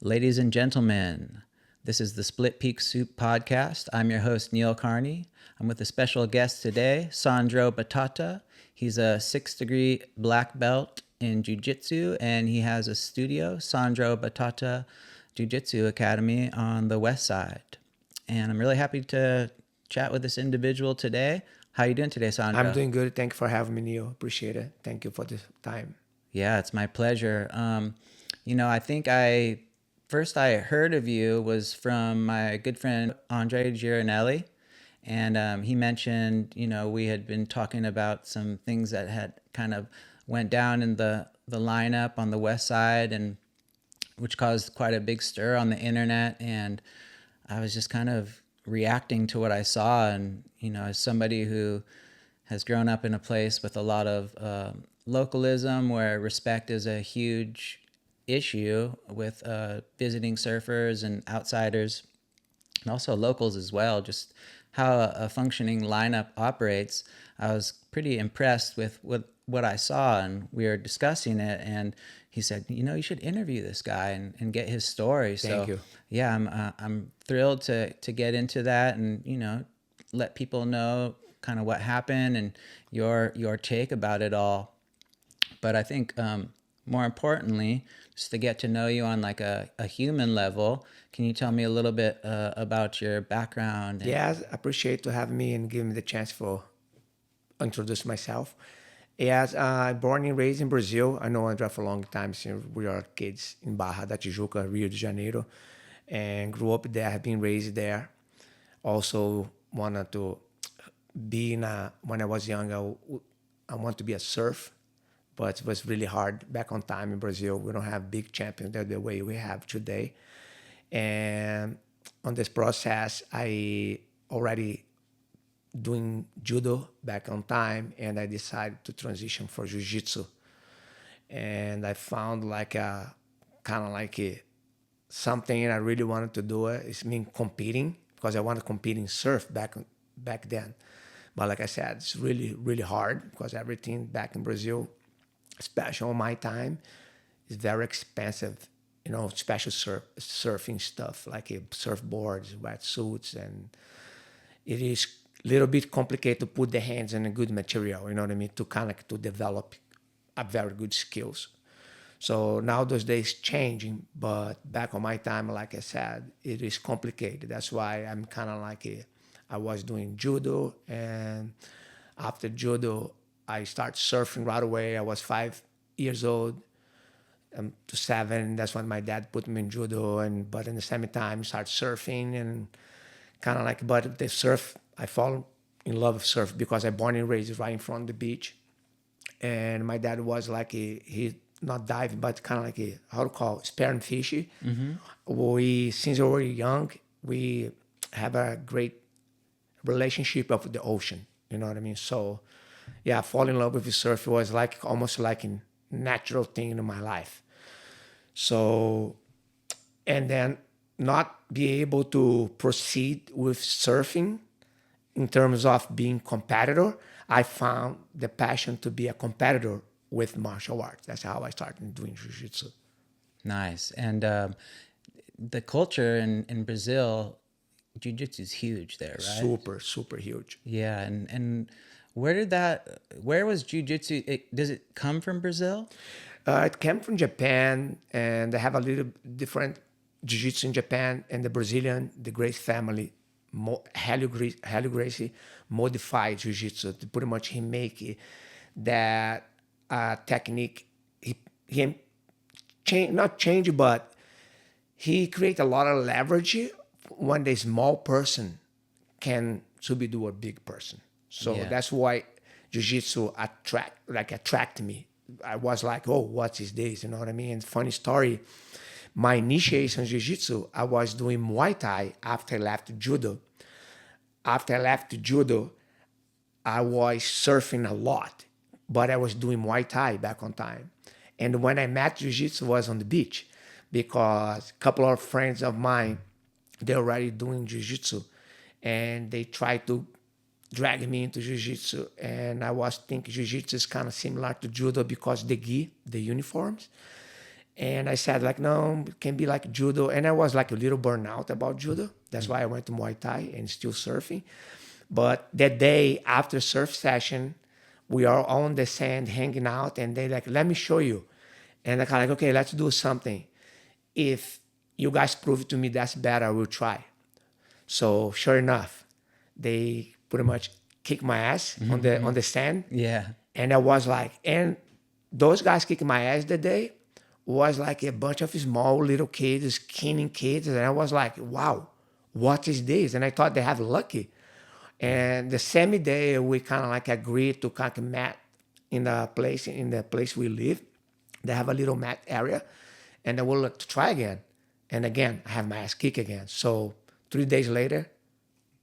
Ladies and gentlemen, this is the Split Peak Soup podcast. I'm your host, Neil Carney. I'm with a special guest today, Sandro Batata. He's a 6th degree black belt in Jiu Jitsu, and he has a studio, Sandro Batata Jiu Jitsu Academy on the Westside. And I'm really happy to chat with this individual today. How you doing today, Sandro? I'm doing good. Thank you for having me, Neil. Appreciate it. Thank you for the time. Yeah, it's my pleasure. I think I heard of you was from my good friend Andre Gironelli, and he mentioned, we had been talking about some things that had kind of went down in the lineup on the West Side, and which caused quite a big stir on the internet. And I was just kind of reacting to what I saw, and as somebody who has grown up in a place with a lot of localism, where respect is a huge issue with visiting surfers and outsiders, and also locals as well, just how a functioning lineup operates. I was pretty impressed with what I saw, and we were discussing it, and he said, you should interview this guy and get his story. Thank you. Yeah, I'm thrilled to get into that, and let people know kind of what happened and your take about it all. But I think more importantly, just to get to know you on like a human level, can you tell me a little bit about your background? Yes, I appreciate to have me and give me the chance for introduce myself. Yes, born and raised in Brazil. I know André for a long time since we are kids in Barra da Tijuca, Rio de Janeiro, and grew up there. Have been raised there. Also wanted to be when I was young, I want to be a surf, but it was really hard back on time in Brazil. We don't have big champions the way we have today. And on this process, I already doing judo back on time, and I decided to transition for jiu-jitsu. And I found like a kind of like something I really wanted to do. It's mean competing, because I wanted to compete in surf back then. But like I said, it's really, really hard, because everything back in Brazil, especially on my time, is very expensive. Special surfing stuff like surfboards, wetsuits, and it is a little bit complicated to put the hands in a good material. You know what I mean? To kind of to develop a very good skills. So now those days changing, but back on my time, like I said, it is complicated. That's why I'm kind of like I was doing judo, and after judo, I started surfing right away. I was 5 years old to 7. That's when my dad put me in judo, but in the same time, started surfing and kind of like. But the surf, I fall in love with surf because I born and raised right in front of the beach, and my dad was like he not diving, but kind of like how to call spearing fishy. Mm-hmm. Since we were young, we have a great relationship of the ocean. You know what I mean? So yeah, fall in love with the surf was like almost like a natural thing in my life. So, and then not be able to proceed with surfing in terms of being competitor, I found the passion to be a competitor with martial arts. That's how I started doing jiu-jitsu. Nice. And the culture in Brazil, jiu-jitsu is huge there, right? Super, super huge. Yeah, and where was jiu-jitsu? Does it come from Brazil? It came from Japan, and they have a little different jiu-jitsu in Japan, and the Brazilian, the Grace family, Helio Gracie, modified jiu-jitsu to pretty much he make that technique. He not change, but he create a lot of leverage when the small person can do a big person. So Yeah. that's why jiu-jitsu attract me. I was like, oh, what is this? You know what I mean? And funny story, my initiation in jiu-jitsu, I was doing Muay Thai after I left judo. After I left judo, I was surfing a lot, but I was doing Muay Thai back on time. And when I met jiu-jitsu was on the beach, because a couple of friends of mine, they're already doing jiu-jitsu, and they tried to drag me into jiu-jitsu, and I was thinking jiu-jitsu is kind of similar to judo because the gi, the uniforms, And I said, like, no, it can be like judo. And I was like a little burnout about judo. That's why I went to Muay Thai and still surfing. But that day after surf session, we are on the sand hanging out, and they like, let me show you. And I kind of like, okay, let's do something. If you guys prove to me that's better, I will try. So sure enough, they pretty much kicked my ass on the sand. Yeah. And I was like, and those guys kicking my ass that day was like a bunch of small little kids, skinny kids. And I was like, wow, what is this? And I thought they have lucky. And the same day, we kind of like agreed to kind of mat in the place we live. They have a little mat area, and I will like to try again. And again, I have my ass kicked again. So 3 days later,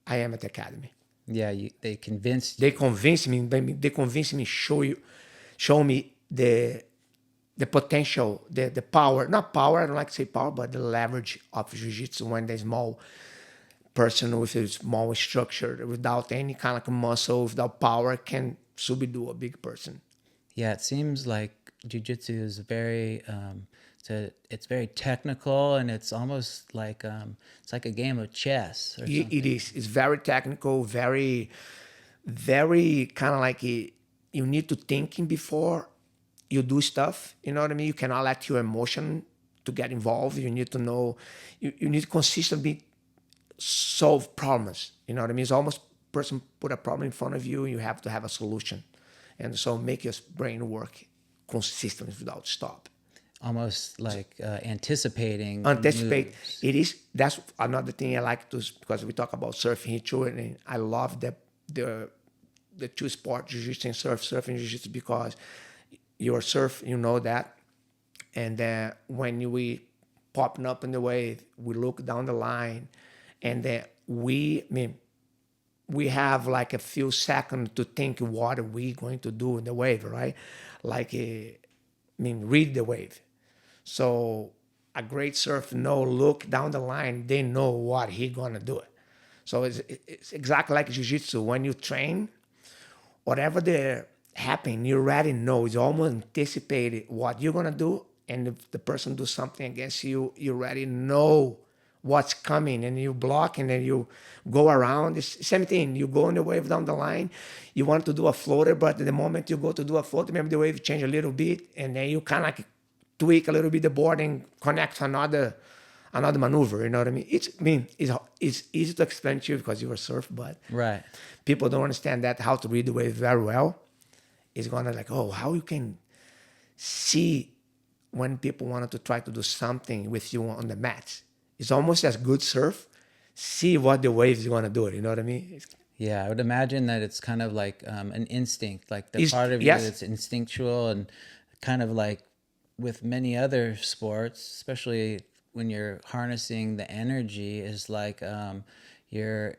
I am at the academy. Yeah. They convinced They you. convinced me. They convinced me. Show me the potential, the power. Not power. I don't like to say power, but the leverage of jiu-jitsu when the small person with a small structure, without any kind of muscle, without power, can subdue a big person. Yeah. It seems like jujitsu is very, it's very technical, and it's almost like, it's like a game of chess or something. It is. It's very technical, very kind of like you need to thinking before you do stuff. You know what I mean? You cannot let your emotion to get involved. You need to know. You need to consistently solve problems. You know what I mean? It's almost person put a problem in front of you. You have to have a solution, and so make your brain work consistently without stop. Almost like anticipating Anticipate. moves. It is. That's another thing I like to, because we talk about surfing here too, and I love the two sport, jiu-jitsu and surfing jiu-jitsu, because your surf, you know that, and then when we popping up in the wave, we look down the line, and then we have like a few seconds to think what are we going to do in the wave, right? Like, read the wave. So a great surfer look down the line, they know what he gonna do it. So it's exactly like jiu-jitsu. When you train, whatever the happen, you already know. It's almost anticipated what you're gonna do, and if the person do something against you, you already know what's coming, and you block, and then you go around. It's the same thing. You go in the wave down the line. You want to do a floater, but the moment you go to do a floater, maybe the wave change a little bit, and then you kind of like tweak a little bit the board and connect to another maneuver. You know what I mean? It's easy to explain to you because you were surf, but Right. people don't understand that how to read the wave very well. It's gonna like, oh, how you can see when people wanted to try to do something with you on the mat. It's almost as good surf. See what the wave is gonna do. You know what I mean? Yeah, I would imagine that it's kind of like an instinct, like the It's, part of you yes, that's instinctual, and kind of like with many other sports, especially when you're harnessing the energy, is like you're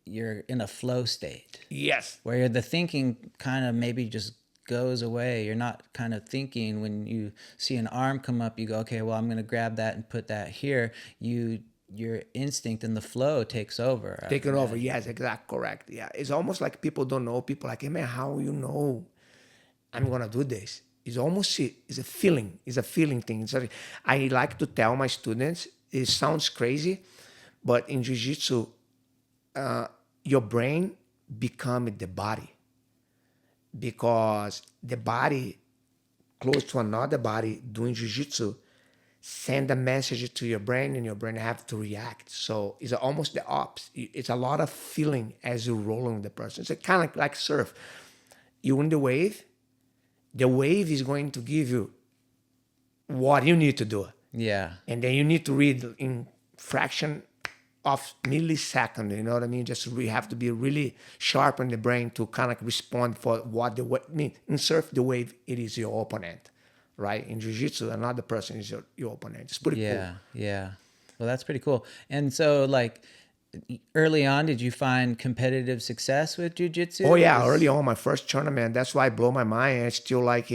you're in a flow state yes. where the thinking kind of maybe just goes away. You're not kind of thinking when you see an arm come up, you go, okay, well, I'm going to grab that and put that here. Your instinct and the flow takes over. I Taking over. imagine. Yes, exactly, correct. Yeah, it's almost like people don't know. People like, hey man, how you know I'm gonna do this? It's a feeling. It's a feeling thing. I like to tell my students. It sounds crazy, but in jiu-jitsu, your brain become the body, because the body close to another body doing jiu-jitsu send a message to your brain, and your brain have to react. So it's almost the opposite. It's a lot of feeling as you're rolling the person. It's kind of like surf. You in the wave is going to give you what you need to do. Yeah. And then you need to read in fraction of millisecond, you know what I mean? Just we have to be really sharp in the brain to kind of respond for what the wave mean. In surf, the wave, it is your opponent, right? In jiu-jitsu, another person is your opponent. It's pretty cool. Yeah. Yeah. Well, that's pretty cool. And so, like, early on, did you find competitive success with jujitsu? Oh yeah, early on, my first tournament, that's why it blew my mind. I still like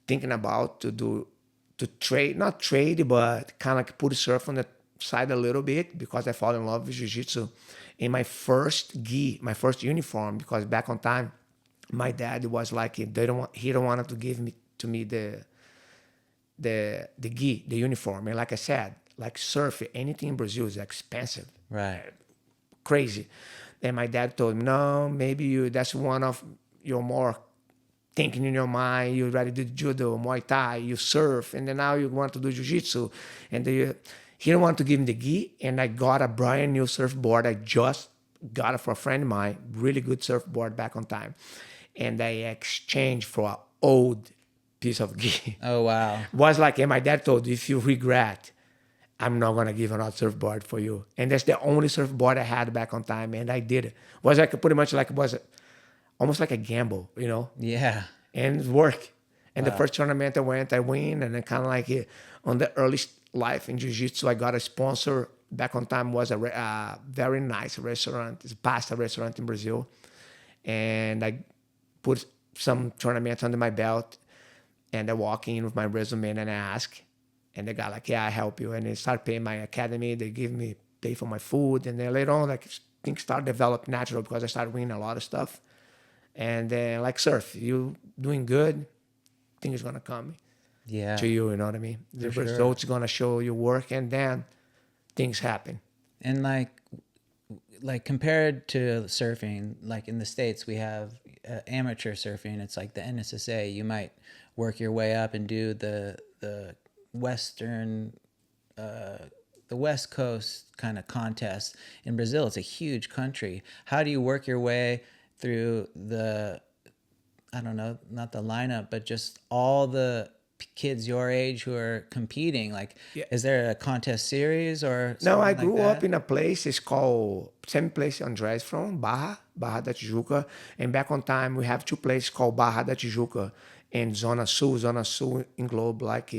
thinking about to trade, not trade, but kind of like put surf on the side a little bit, because I fall in love with jiu-jitsu. In my first gi, my first uniform, because back on time, my dad was like, he don't want to give me to me the gi, the uniform. And like I said, like surfing, anything in Brazil is expensive, Right. crazy. And my dad told me, no, maybe that's one of your more thinking in your mind. You already did judo, Muay Thai, you surf, and then now you want to do jiu-jitsu. And he didn't want to give me the gi, and I got a brand new surfboard. I just got it for a friend of mine, really good surfboard back on time. And I exchanged for an old piece of gi. Oh, wow. Was like, and my dad told, if you regret, I'm not gonna give another surfboard for you. And that's the only surfboard I had back on time, and I did it. Was like pretty much like almost like a gamble, Yeah. and it worked. And the Wow. first tournament I went, I win, and then kind of like on the early life in jiu-jitsu, I got a sponsor. Back on time was a very nice restaurant, it's a pasta restaurant in Brazil, and I put some tournaments under my belt, and I walk in with my resume and I ask, and the guy like, yeah, I help you, and they start paying my academy. They give me pay for my food, and then later on, like things start develop natural because I started winning a lot of stuff. And then like surf, you doing good, things gonna come Yeah. to you. You know what I mean? The For sure. results gonna show your work, and then things happen. And like compared to surfing, like in the States, we have amateur surfing. It's like the NSSA. You might work your way up and do the Western, the West Coast kind of contest. In Brazil, it's a huge country. How do you work your way through I don't know, not the lineup, but just all the kids your age who are competing? Like, Yeah. is there a contest series or No, I something like grew up that? in a place, it's called, same place Andres from, Barra da Tijuca. And back on time, we have two places called Barra da Tijuca and Zona Sul. Zona Sul englobe like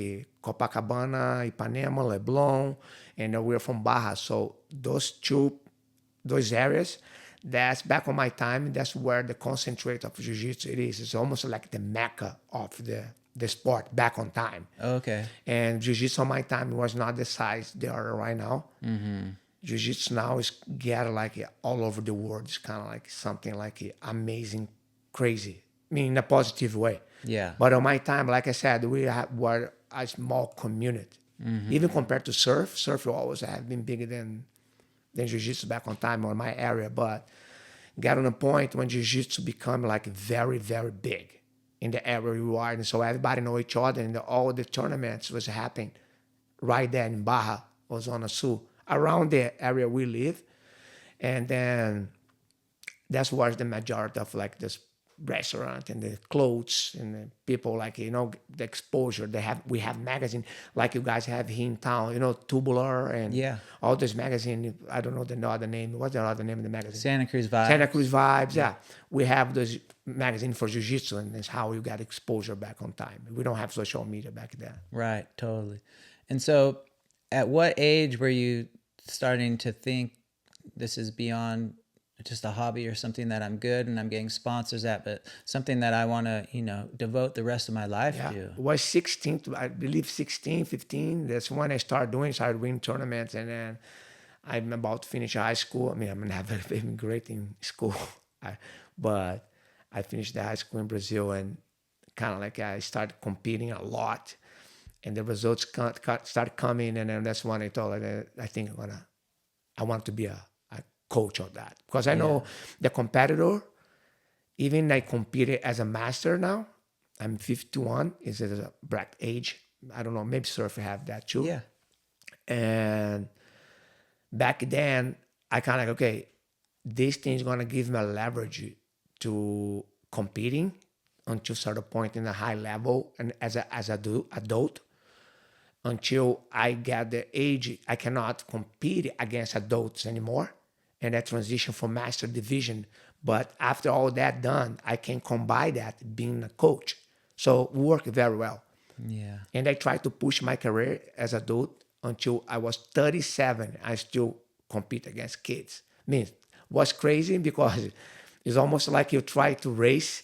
Copacabana, Ipanema, Leblon, and we're from Barra. So those areas, that's back on my time, that's where the concentrate of jiu-jitsu it is. It's almost like the mecca of the sport back on time. Okay. And jiu-jitsu on my time was not the size they are right now. Jiu-jitsu now is get like all over the world. It's kind of like something like amazing, crazy. I mean, in a positive way. Yeah. But on my time, like I said, were a small community. Even compared to surf will always have been bigger than jiu-jitsu back on time on my area. But got on a point when jiu-jitsu become like very, very big in the area you are. And so everybody know each other, and all the tournaments was happening right there in Barra or Zona Sul, around the area we live. And then that's where the majority of like this restaurant and the clothes and the people like the exposure we have magazine like you guys have here in town, Tubular and Yeah. all this magazine. I don't know the other name. What's the other name of the magazine? Santa Cruz Vibe. Santa Cruz Vibes. Yeah, we have those magazine for jiu-jitsu, and that's how you got exposure back on time. We don't have social media back then. Right, totally. And so at what age were you starting to think this is beyond just a hobby or something that I'm good and I'm getting sponsors at, but something that I want to, devote the rest of my life to? It was 16, I believe 16, 15. That's when I started winning tournaments. And then I'm about to finish high school. I mean, I'm never been great in school, but I finished the high school in Brazil, and kind of like I started competing a lot, and the results started coming. And then that's when I thought, I think I want to be a coach of that, because I know the competitor. Even I competed as a master now. I'm 51. Is it a black age? I don't know. Maybe surfer have that too. Yeah. And back then, I kind of like, okay, this thing's gonna give me a leverage to competing until certain point in a high level and as adult, until I get the age I cannot compete against adults anymore, and that transition from master division. But after all that done, I can combine that being a coach. So it worked very well. Yeah. And I tried to push my career as adult until I was 37. I still compete against kids. I mean, was crazy because it's almost like you try to race.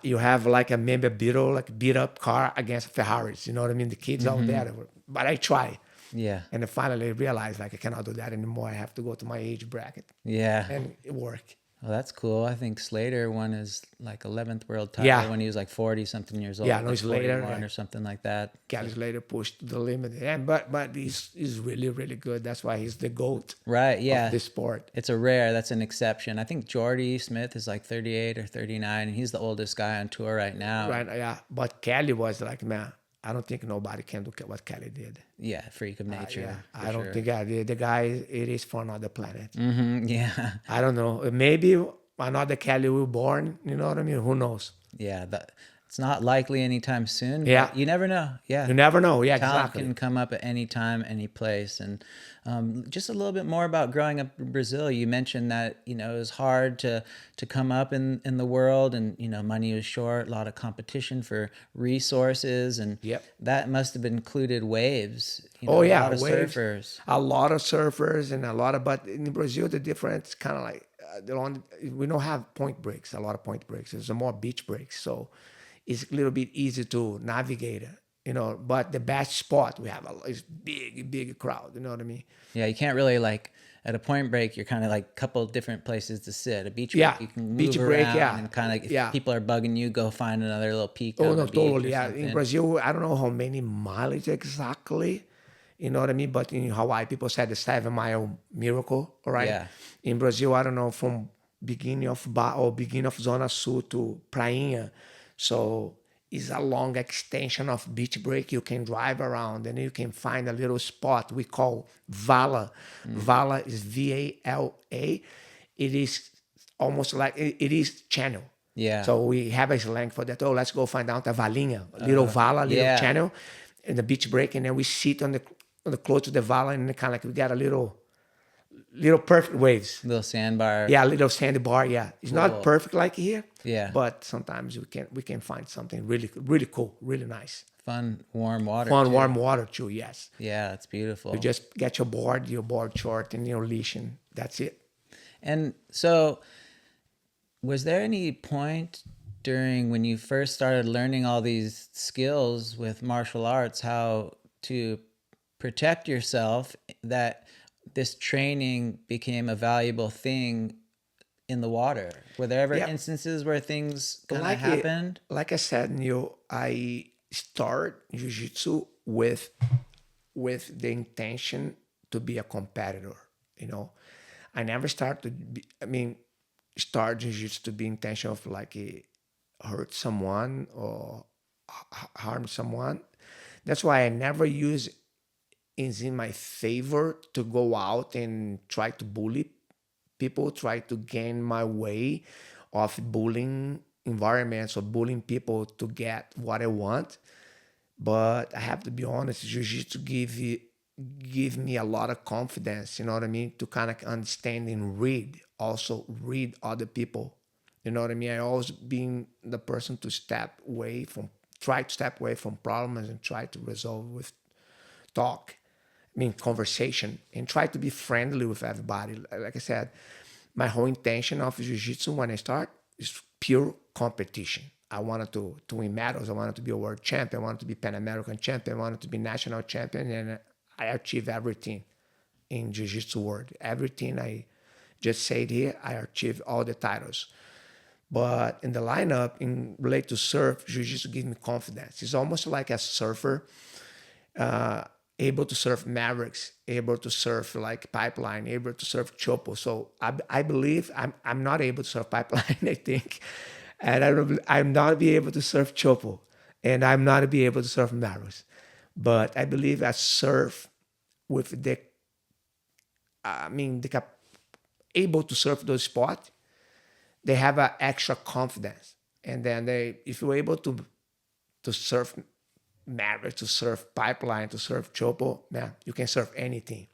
You have like a maybe beat up car against Ferraris. You know what I mean? The kids out there. But I try. Yeah. And then finally realized like I cannot do that anymore. I have to go to my age bracket. Yeah. And it worked. Well, that's cool. I think Slater won his like 11th world title Yeah, when he was like 40 something years yeah, old, no, like it's later. 41 or something like that. So, Kelly Slater pushed to the limit, and but he's really really good. That's why he's the GOAT right. of Yeah. this sport. It's a rare, that's an exception. I think Jordy Smith is like 38 or 39, and he's the oldest guy on tour right now. Right? Yeah, but Kelly was like, man, I don't think nobody can do what Kelly did. Yeah, freak of Yeah, nature for I don't sure. think the guy it is from another planet. Yeah. I don't know. Maybe another Kelly will born. You know what I mean? Who knows? Yeah, it's not likely anytime soon, Yeah, but you never know. Yeah. you never know. Yeah, Talent exactly. can come up at any time, any place. And just a little bit more about growing up in Brazil. You mentioned that, it was hard to come up in the world, and, money was short, a lot of competition for resources. And Yep. that must have included waves, Oh a yeah, lot of waves. surfers. A lot of surfers and a lot of, but in Brazil the difference kind of like we don't have point breaks. A lot of point breaks. There's more beach breaks, so it's a little bit easy to navigate. But the best spot we have is big crowd. You know what I mean? Yeah, you can't really like at a point break. You're kind of like a couple different places to sit. A beach Yeah, break, you can beach move break. around Yeah, and kind of if yeah. people are bugging you, go find another little peak Oh on no, the beach totally. or Yeah, in something. Brazil, I don't know how many mileage exactly. You know what I mean? But in Hawaii, people said the 7 mile miracle. All right. Yeah. In Brazil, I don't know from beginning of beginning of Zona Sul to Prainha. So it's a long extension of beach break. You can drive around and you can find a little spot we call Vala. Vala is Vala. It is almost like it is channel. Yeah. So we have a slang for that. Oh, let's go find out a valinha, a little vala, little yeah. channel, in the beach break, and then we sit on the close to the vala, and kind of like we got a little perfect waves. Little sandbar. Yeah, a little sandy bar. Yeah, it's not Cool. perfect like here. Yeah. But sometimes we can find something really cool, really nice. Fun, warm water. Fun, too. warm water too. Yes. Yeah, it's beautiful. You just get your board short, and your leash, and that's it. And so, was there any point during when you first started learning all these skills with martial arts, how to protect yourself, that this training became a valuable thing in the water? Were there ever Yeah. instances where things kind of Like happened? like I said, Neil, I start jiu-jitsu with the intention to be a competitor. I never start to be, start jiu-jitsu to be intention of like hurt someone or harm someone. That's why I never use is in my favor to go out and try to bully people, try to gain my way of bullying environments or bullying people to get what I want. But I have to be honest, jiu-jitsu give me a lot of confidence, you know what I mean, to kind of understand and also read other people. You know what I mean? I always been the person to try to step away from problems and try to resolve with talk, conversation, and try to be friendly with everybody. Like I said, my whole intention of jiu-jitsu when I start is pure competition. I wanted to win medals. I wanted to be a world champion. I wanted to be Pan American champion. I wanted to be national champion, and I achieved everything in jiu-jitsu world. Everything I just said here, I achieved all the titles. But in the lineup, in relate to surf, jiu-jitsu gives me confidence. It's almost like a surfer able to surf Mavericks, able to surf like Pipeline, able to surf Chopo. So I believe I'm not able to surf Pipeline, I think. And I'm not be able to surf Chopo. And I'm not be able to surf Mavericks. But I believe I surf with able to surf those spots, they have an extra confidence. And then if you're able to surf Maverick, to surf Pipeline, to surf Chopo, man, you can surf anything.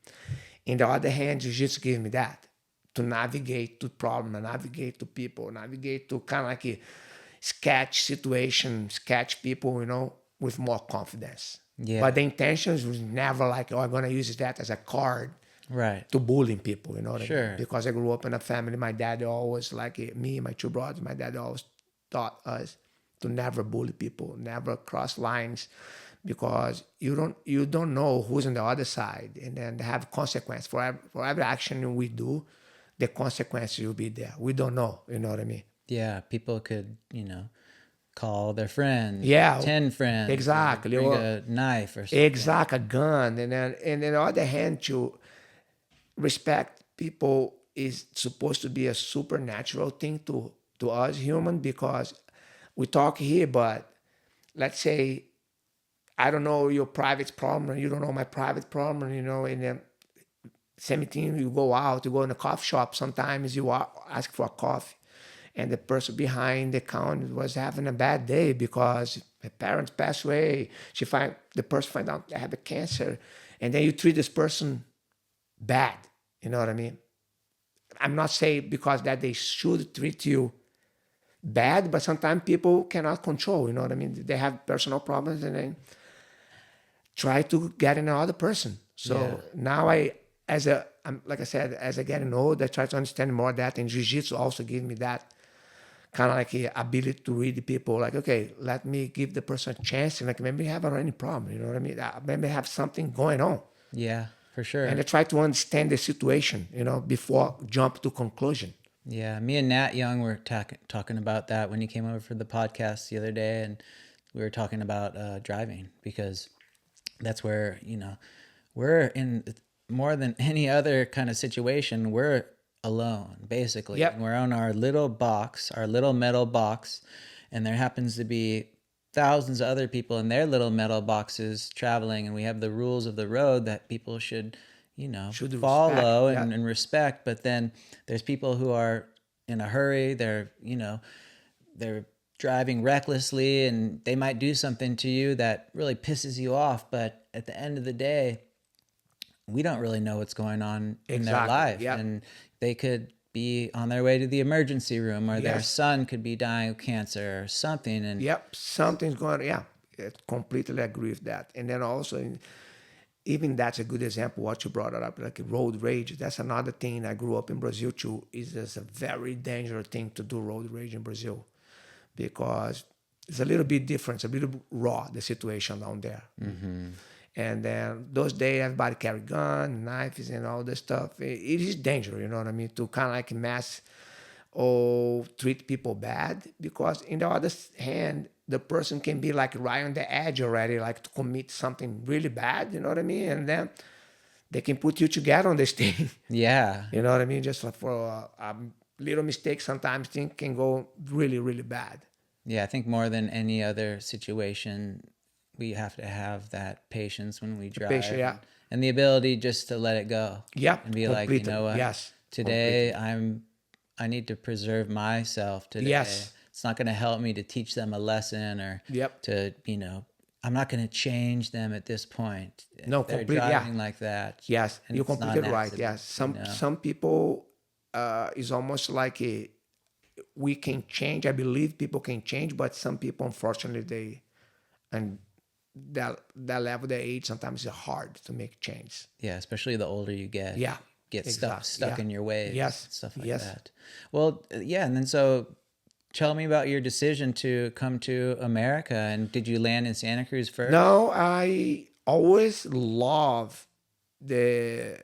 In the other hand, Jiu-Jitsu gives me that, to navigate to problems, navigate to people, navigate to kind of like a sketch situation, sketch people, with more confidence. Yeah. But the intentions was never like, I'm going to use that as a card Right. to bullying people, you know what I Sure. mean? Because I grew up in a family, my dad always, like me and my two brothers, my dad always taught us to never bully people, never cross lines, because you don't know who's on the other side, and then they have consequence for every action we do. the consequences will be there. We don't know. You know what I mean? Yeah, people could, call their friends, Yeah, 10 friends, or exactly. bring Or a knife or something. exact a gun, and on the other hand, to respect people is supposed to be a supernatural thing to us human, because we talk here, but let's say I don't know your private problem, and you don't know my private problem, and then same thing, you go out, you go in a coffee shop, sometimes you ask for a coffee, and the person behind the counter was having a bad day because her parents passed away. The person find out they have a cancer, and then you treat this person bad. You know what I mean? I'm not saying because that they should treat you bad, but sometimes people cannot control. You know what I mean? They have personal problems, and then try to get in another person. Yeah. So now like I said, as I getting old, I try to understand more of that. And jiu-jitsu also gives me that kind of like a ability to read the people. Like, okay, let me give the person a chance, and like maybe have any problem. You know what I mean? Maybe have something going on, Yeah, for and I sure. try to understand the situation. Before jump to conclusion. Yeah, me and Nat Young were talking about that when he came over for the podcast the other day, and we were talking about driving, because that's where, we're in more than any other kind of situation. We're alone, basically. And Yep. we're on our little box, our little metal box, and there happens to be thousands of other people in their little metal boxes traveling, and we have the rules of the road that people should, Should respect. follow Yeah. and respect. But then there's people who are in a hurry. They're driving recklessly, and they might do something to you that really pisses you off. But at the end of the day, we don't really know what's going on in their Exactly. life. Yep. And they could be on their way to the emergency room, or their Yes. son could be dying of cancer or something. And Yep. Something's going on. Yeah. I completely agree with that. And then also, even that's a good example what you brought it up, like road rage. That's another thing. I grew up in Brazil too. Is just a very dangerous thing to do, road rage in Brazil, because it's a little bit different. It's a little bit raw, the situation down there. And then those days, everybody carry gun, knives, and all this stuff. It is dangerous, you know what I mean, to kind of like mass or treat people bad, because in the other hand, the person can be like right on the edge already, like to commit something really bad, you know what I mean? And then they can put you together on this thing. yeah, You know what I mean? Just like for a little mistake, sometimes things can go really, really bad. yeah, I think more than any other situation, we have to have that patience when we Patient, drive, yeah. and the ability just to let it go Yep, and be like, you completely. know what, Yes, today completely. I need to preserve myself today. Yes. It's not going to help me to teach them a lesson, or Yep. to, I'm not going to change them at this point. No, If they're complete. Yeah. driving like that, Yes, and you're it's not completely an right. accident, Yes, some people is almost like we can change. I believe people can change, but some people, unfortunately, and that level, their age, sometimes it's hard to make change. Yeah, especially the older you Yeah, get exactly. stuck Yeah, in your ways, yes, stuff like yes. that. Well, yeah, and then so tell me about your decision to come to America, and did you land in Santa Cruz first? No, I always love the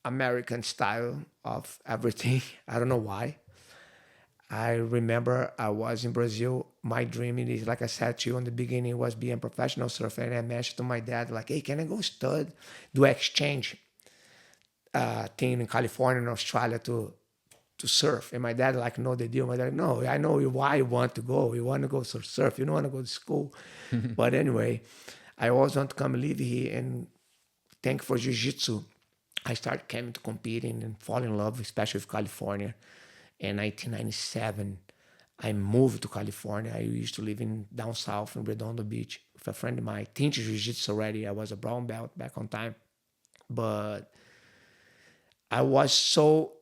American style of everything. I don't know why. I remember I was in Brazil. My dream is, like I said to you in the beginning, was being a professional surfer. And I mentioned to my dad, like, hey, can I go do exchange thing in California and Australia to surf? And my dad, like, know the deal. My dad, no, I know why you want to go. You want to go surf. You don't want to go to school. But anyway, I always want to come live here. And thank for jiu-jitsu. I started coming to competing and fall in love, especially with California. In 1997, I moved to California. I used to live in down south in Redondo Beach with a friend of mine. Teaching jiu-jitsu already. I was a brown belt back on time. But I was so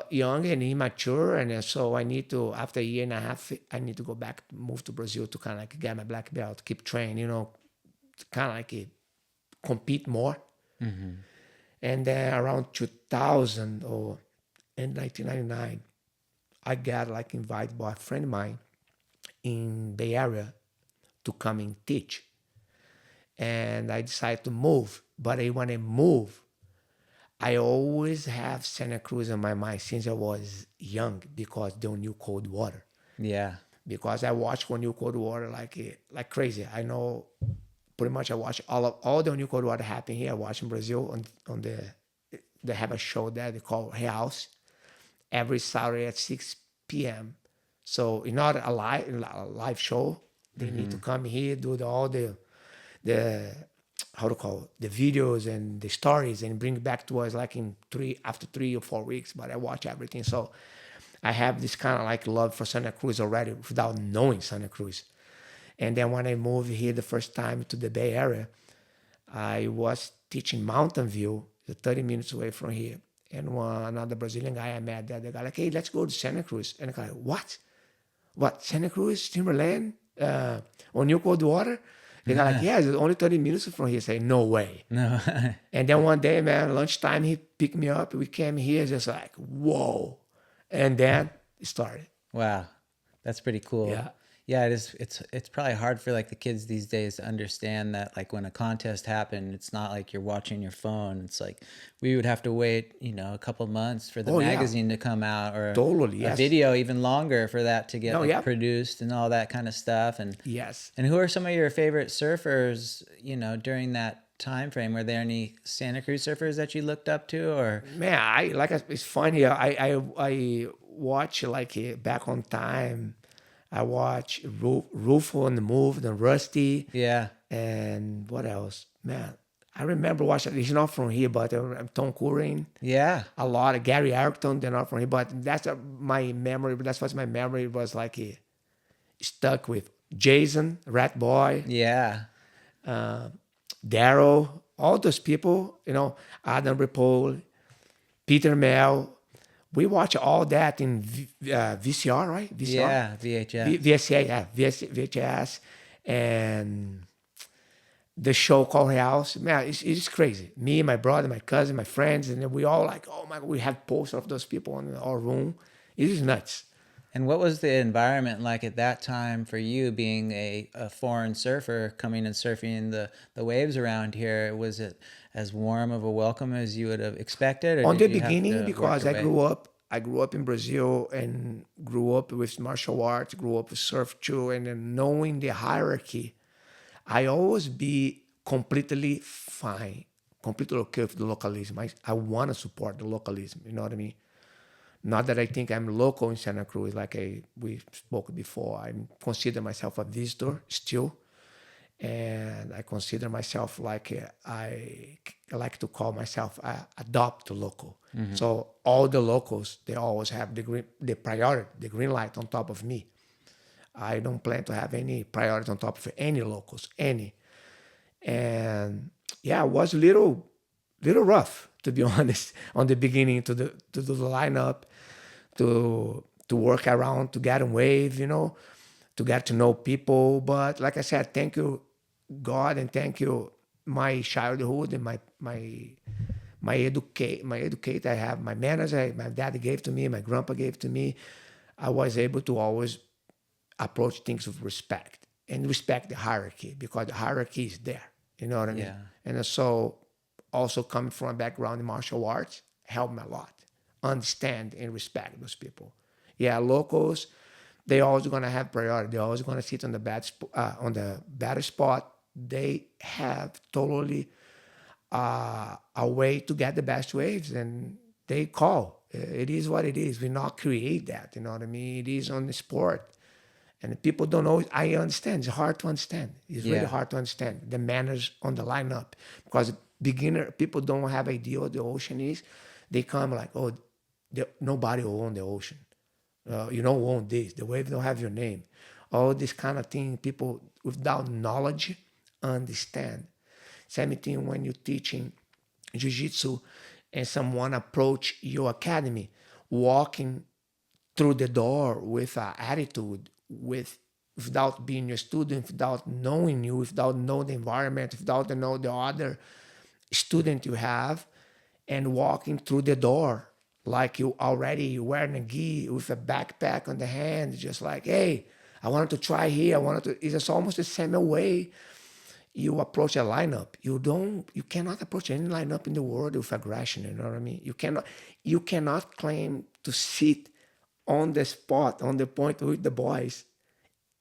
young and immature, and so I need to, after a year and a half, I need to go back, move to Brazil to kind of like get my black belt, keep training, kind of like compete more. And then around 2000 or in 1999, I got like invited by a friend of mine in Bay Area to come and teach. And I decided to move. But when I move, I always have Santa Cruz in my mind since I was young because they knew cold water. Yeah. Because I watch when you cold water like crazy. I know pretty much I watch all the new cold water happen here. I watch in Brazil on the they have a show there they call House every Saturday at 6 p.m. So it's not a live show. They need to come here, do all the how to call it, the videos and the stories and bring back to us like in after 3 or 4 weeks. But I watch everything. So I have this kind of like love for Santa Cruz already without knowing Santa Cruz. And then when I moved here the first time to the Bay Area, I was teaching Mountain View, 30 minutes away from here. And another Brazilian guy I met there, the guy like, hey, let's go to Santa Cruz. And the guy, what? What? Santa Cruz, Timberland, on New Cold Water? The guy like, yeah, it's only 30 minutes from here. I say, no way. No. And then one day, man, lunchtime, he picked me up. We came here, just like, whoa. And then it started. Wow. That's pretty cool. Yeah. Yeah, it is. It's probably hard for like the kids these days to understand that like when a contest happened, it's not like you're watching your phone. It's like we would have to wait, a couple months for the Oh, yeah. magazine to come out, or Totally, a yes. video even longer for that to get No, like, yeah. produced and all that kind of stuff. And Yes. and who are some of your favorite surfers, during that time frame? Were there any Santa Cruz surfers that you looked up to, or? Man, it's funny. I watch like back on time. I watch Rufo on the Move, the Rusty, Yeah. and what else? Man, I remember watching. He's not from here, but Tom Curran. Yeah. A lot of Gary Ayrton. They're not from here, but that's my memory. That's what my memory was like. Stuck with Jason, Rat Boy, Yeah. Daryl, all those people. Adam Ripoll, Peter Mel. We watch all that in VCR, right? VCR? Yeah. VHS. VSA, yeah, VHS, and the show called House. Man, it's crazy. Me, my brother, my cousin, my friends, and then we all like, oh my God, we have posters of those people in our room. It is nuts. And what was the environment like at that time for you, being a foreign surfer coming and surfing the waves around here? Was it as warm of a welcome as you would have expected? Or On the did you have beginning, to because work I your way? grew up in Brazil and grew up with martial arts, grew up with surf too, and then knowing the hierarchy, I always be completely fine, completely okay with the localism. I want to support the localism. You know what I mean? Not that I think I'm local in Santa Cruz, like we spoke before. I consider myself a visitor still, and I consider myself like I like to call myself adopt local. So all the locals, they always have the priority, the green light on top of me. I don't plan to have any priority on top of any locals, any. And yeah, it was a little rough to be honest on the beginning to do the lineup, to work around, to get a wave, to get to know people. But like I said, thank you God and thank you my childhood and my educate. I have my manners. My dad gave to me, my grandpa gave to me. I was able to always approach things with respect and respect the hierarchy because the hierarchy is there. You know what I mean? Yeah. And so also coming from a background in martial arts helped me a lot. Understand and respect those people. Yeah, locals, they always gonna have priority. They're always gonna sit on the on the better spot. They have totally a way to get the best waves, and they call. It is what it is. We not create that. You know what I mean? It is on the sport. And people don't know. I understand. It's hard to understand. It's really Yeah. hard to understand the manners on the lineup because beginner people don't have idea what the ocean is. They come like, oh, nobody will own the ocean. You don't own this. The wave don't have your name. All this kind of thing. People without knowledge understand. Same thing when you're teaching jiu-jitsu and someone approach your academy, walking through the door with an attitude, without being your student, without knowing you, without knowing the environment, without know the other student you have, and walking through the door like you already wearing a gi with a backpack on the hand, just like, hey, I wanted to try here. It's just almost the same way. you approach a lineup. You cannot approach any lineup in the world with aggression. You know what I mean? You cannot claim to sit on the spot, on the point with the boys.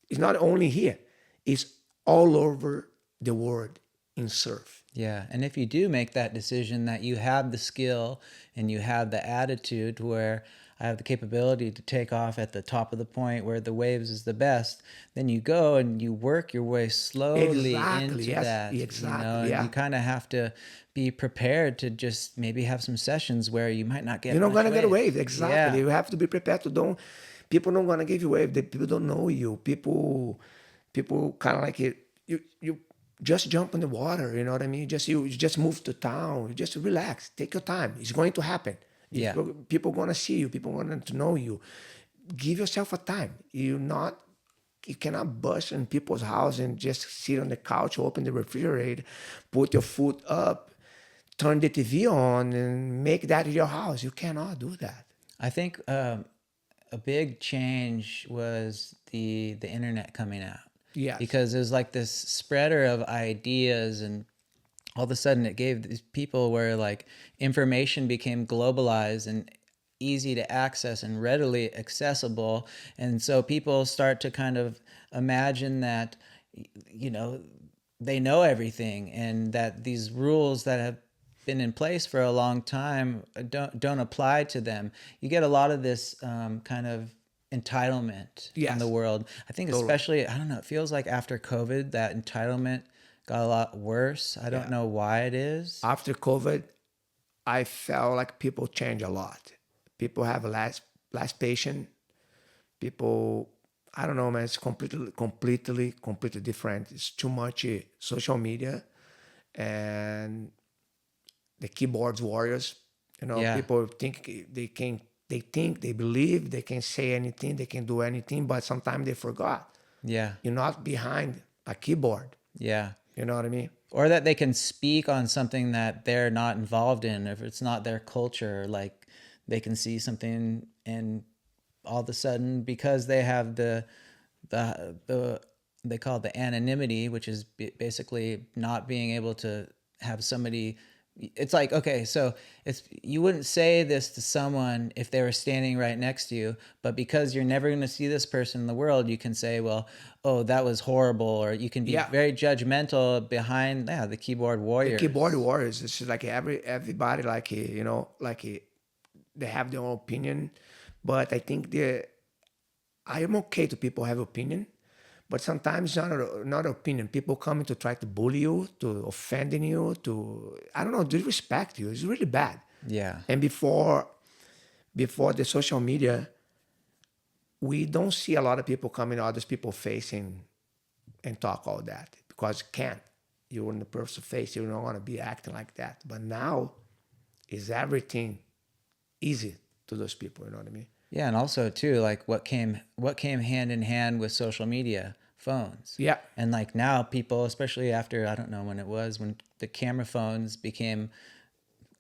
It's not only here, it's all over the world in surf. Yeah. And if you do make that decision that you have the skill and you have the attitude where I have the capability to take off at the top of the point where the waves is the best, then you go and you work your way slowly Exactly. into Yes. that, Exactly. and Yeah. you kind of have to be prepared to just maybe have some sessions where you might not get You're not much gonna get a wave. wave. Exactly. Yeah. You have to be prepared to don't. People don't gonna give you wave. The people don't know you. People kind of like it. You just jump in the water. You know what I mean? You just move to town. You just relax. Take your time. It's going to happen. Yeah. People gonna see you. People gonna to know you. Give yourself a time. You cannot bust in people's house and just sit on the couch, open the refrigerator, put your foot up, turn the TV on, and make that your house. You cannot do that. I think a big change was the internet coming out. Yes. Because it was like this spreader of ideas, and all of a sudden it gave these people where like information became globalized and easy to access and readily accessible. And so people start to kind of imagine that, you know, they know everything, and that these rules that have been in place for a long time don't apply to them. You get a lot of this kind of entitlement in Yes. the world. I think especially, I don't know, it feels like after COVID that entitlement got a lot worse. I don't know why it is. After COVID, I felt like people change a lot. People have less patience. People, I don't know, man. It's completely different. It's too much social media and the keyboards warriors. You know, Yeah. people think they can. They believe they can say anything, they can do anything, but sometimes they forgot. Yeah. You're not behind a keyboard. Yeah. You know what I mean? Or that they can speak on something that they're not involved in, if it's not their culture. Like they can see something, and all of a sudden, because they have the they call it the anonymity, which is basically not being able to have somebody. It's like, okay, so it's, you wouldn't say this to someone if they were standing right next to you, but because you're never going to see this person in the world, you can say, well, oh, that was horrible, or you can be very judgmental behind the keyboard warriors. The keyboard warriors. It's just like everybody like they have their own opinion, but I think I am okay to people have opinion, but sometimes not opinion. People coming to try to bully you, to offending you, to I don't know, disrespect you. It's really bad. Yeah. And before the social media, we don't see a lot of people coming to other people's face and talk all that because you can't. You're in the person's face. You don't want to be acting like that. But now, is everything easy to those people? You know what I mean? Yeah, and also too, like what came hand in hand with social media, phones. Yeah. And like now people, especially after, I don't know when it was, when the camera phones became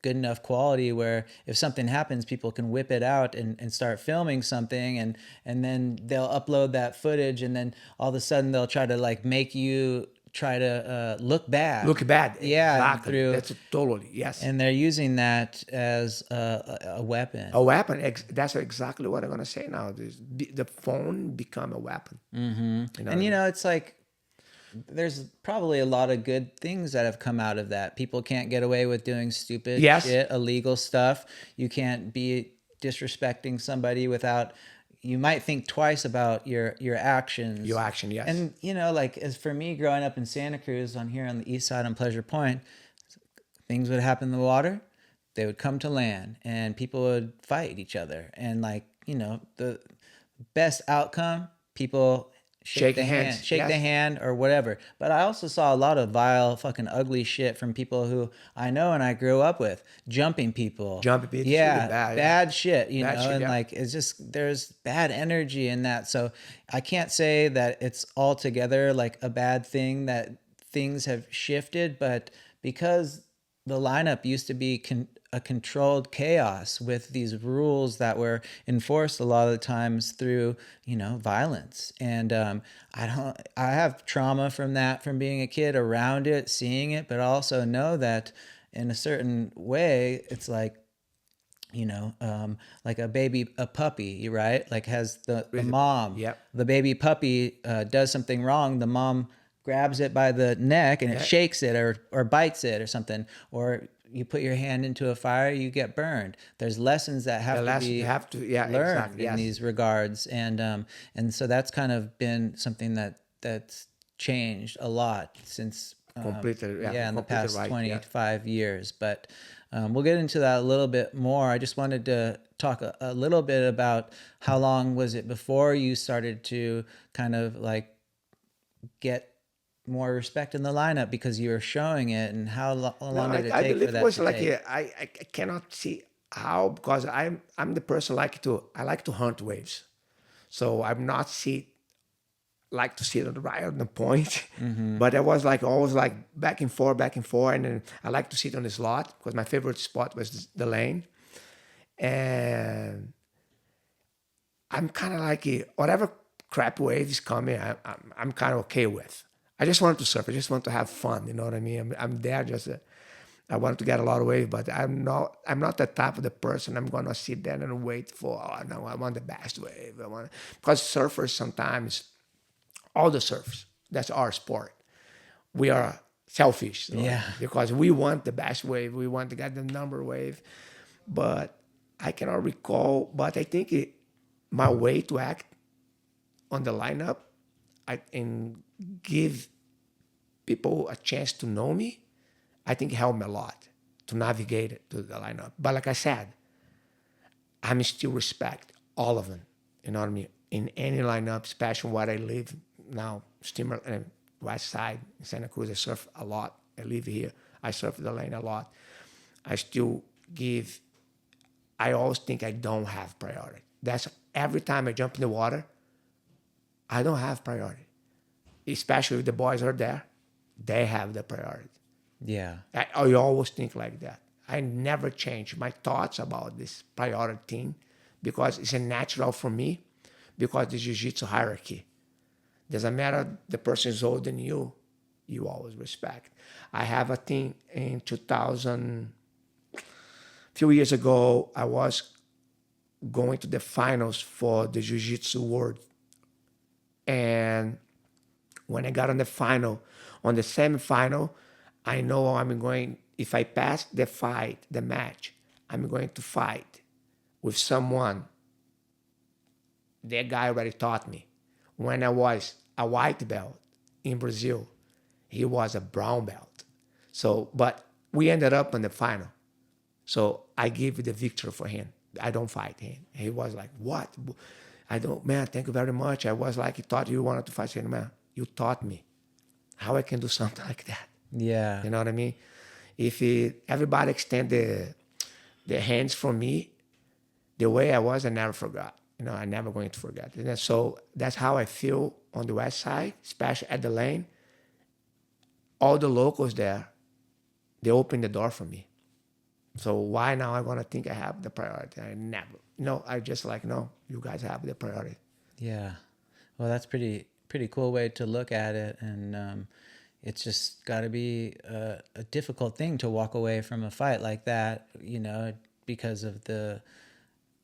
good enough quality where if something happens, people can whip it out and start filming something, and then they'll upload that footage, and then all of a sudden they'll try to like make you try to look bad. Look bad. Yeah. Exactly. That's totally, yes. And they're using that as a weapon. A weapon. That's exactly what I'm going to say now. The phone become a weapon. Mm-hmm. You know, and you know, it's like, there's probably a lot of good things that have come out of that. People can't get away with doing stupid shit, illegal stuff. You can't be disrespecting somebody without, you might think twice about your actions. Your action, yes. And you know, like as for me growing up in Santa Cruz on here on the east side on Pleasure Point, things would happen in the water, they would come to land, and people would fight each other. And like, you know, the best outcome, people shake the hand or whatever. But I also saw a lot of vile, fucking ugly shit from people who I know and I grew up with, jumping people. Yeah, really bad shit, you know, and like it's just, there's bad energy in that. So I can't say that it's altogether like a bad thing that things have shifted, but because the lineup used to be a controlled chaos with these rules that were enforced a lot of the times through, violence. And I have trauma from that, from being a kid around it, seeing it, but I also know that in a certain way, it's like a puppy, right? Like has the mom, Yep. the baby puppy does something wrong. The mom grabs it by the neck and it Yeah. shakes it or bites it or something. Or you put your hand into a fire, you get burned. There's lessons that The have to last you be have to, yeah, learned exactly, in yes. these regards. And so that's kind of been something that's changed a lot since Completely, yeah, in the completely past right. Yeah. 25 years. But we'll get into that a little bit more. I just wanted to talk a little bit about how long was it before you started to kind of like get more respect in the lineup because you were showing it, and how No, long did it I take for believe it that was to like take? I cannot see how, because I'm the person I like to hunt waves, so I'm not like to sit on the right on the point, but I was like always like back and forth, and then I like to sit on the slot because my favorite spot was the lane, and I'm kind of like whatever crap wave is coming, I'm kind of okay with. I just want to surf. I just want to have fun. You know what I mean? I'm there just. I want to get a lot of wave, but I'm not. I'm not the type of the person. I'm gonna sit there and wait for. Oh no, I want the best wave. I want, because surfers sometimes, all the surfers. That's our sport. We are selfish, so, Yeah. because we want the best wave. We want to get the number wave, but I cannot recall. But I think my way to act on the lineup, and give people a chance to know me, I think helped me a lot to navigate it to the lineup. But like I said, I'm still respect all of them. You know what I mean? In any lineup, especially where I live now, Steamer and Westside, in Santa Cruz, I surf a lot. I live here. I surf the lane a lot. I still give. I always think I don't have priority. That's every time I jump in the water, I don't have priority. Especially if the boys are there, they have the priority. Yeah. I always think like that. I never change my thoughts about this priority thing because it's a natural for me, because the jiu-jitsu hierarchy. Doesn't matter the person is older than you always respect. I have a thing in 2000, a few years ago, I was going to the finals for the jiu-jitsu world. And when I got on the final, on the semifinal, I know I'm going, if I pass the fight, the match, I'm going to fight with someone that guy already taught me. When I was a white belt in Brazil, he was a brown belt. So, but we ended up in the final. So I give the victory for him. I don't fight him. He was like, what? I don't, man, thank you very much. I was like, he thought you wanted to fight. I said, man, you taught me how I can do something like that. Yeah. You know what I mean? If everybody extend their hands for me, the way I was, I never forgot. I'm never going to forget. And so that's how I feel on the west side, especially at the lane. All the locals there, they open the door for me. So why now I'm gonna think I have the priority? I never. I just like, no, you guys have the priority. Yeah. Well, that's pretty cool way to look at it, and it's just got to be a difficult thing to walk away from a fight like that, because of the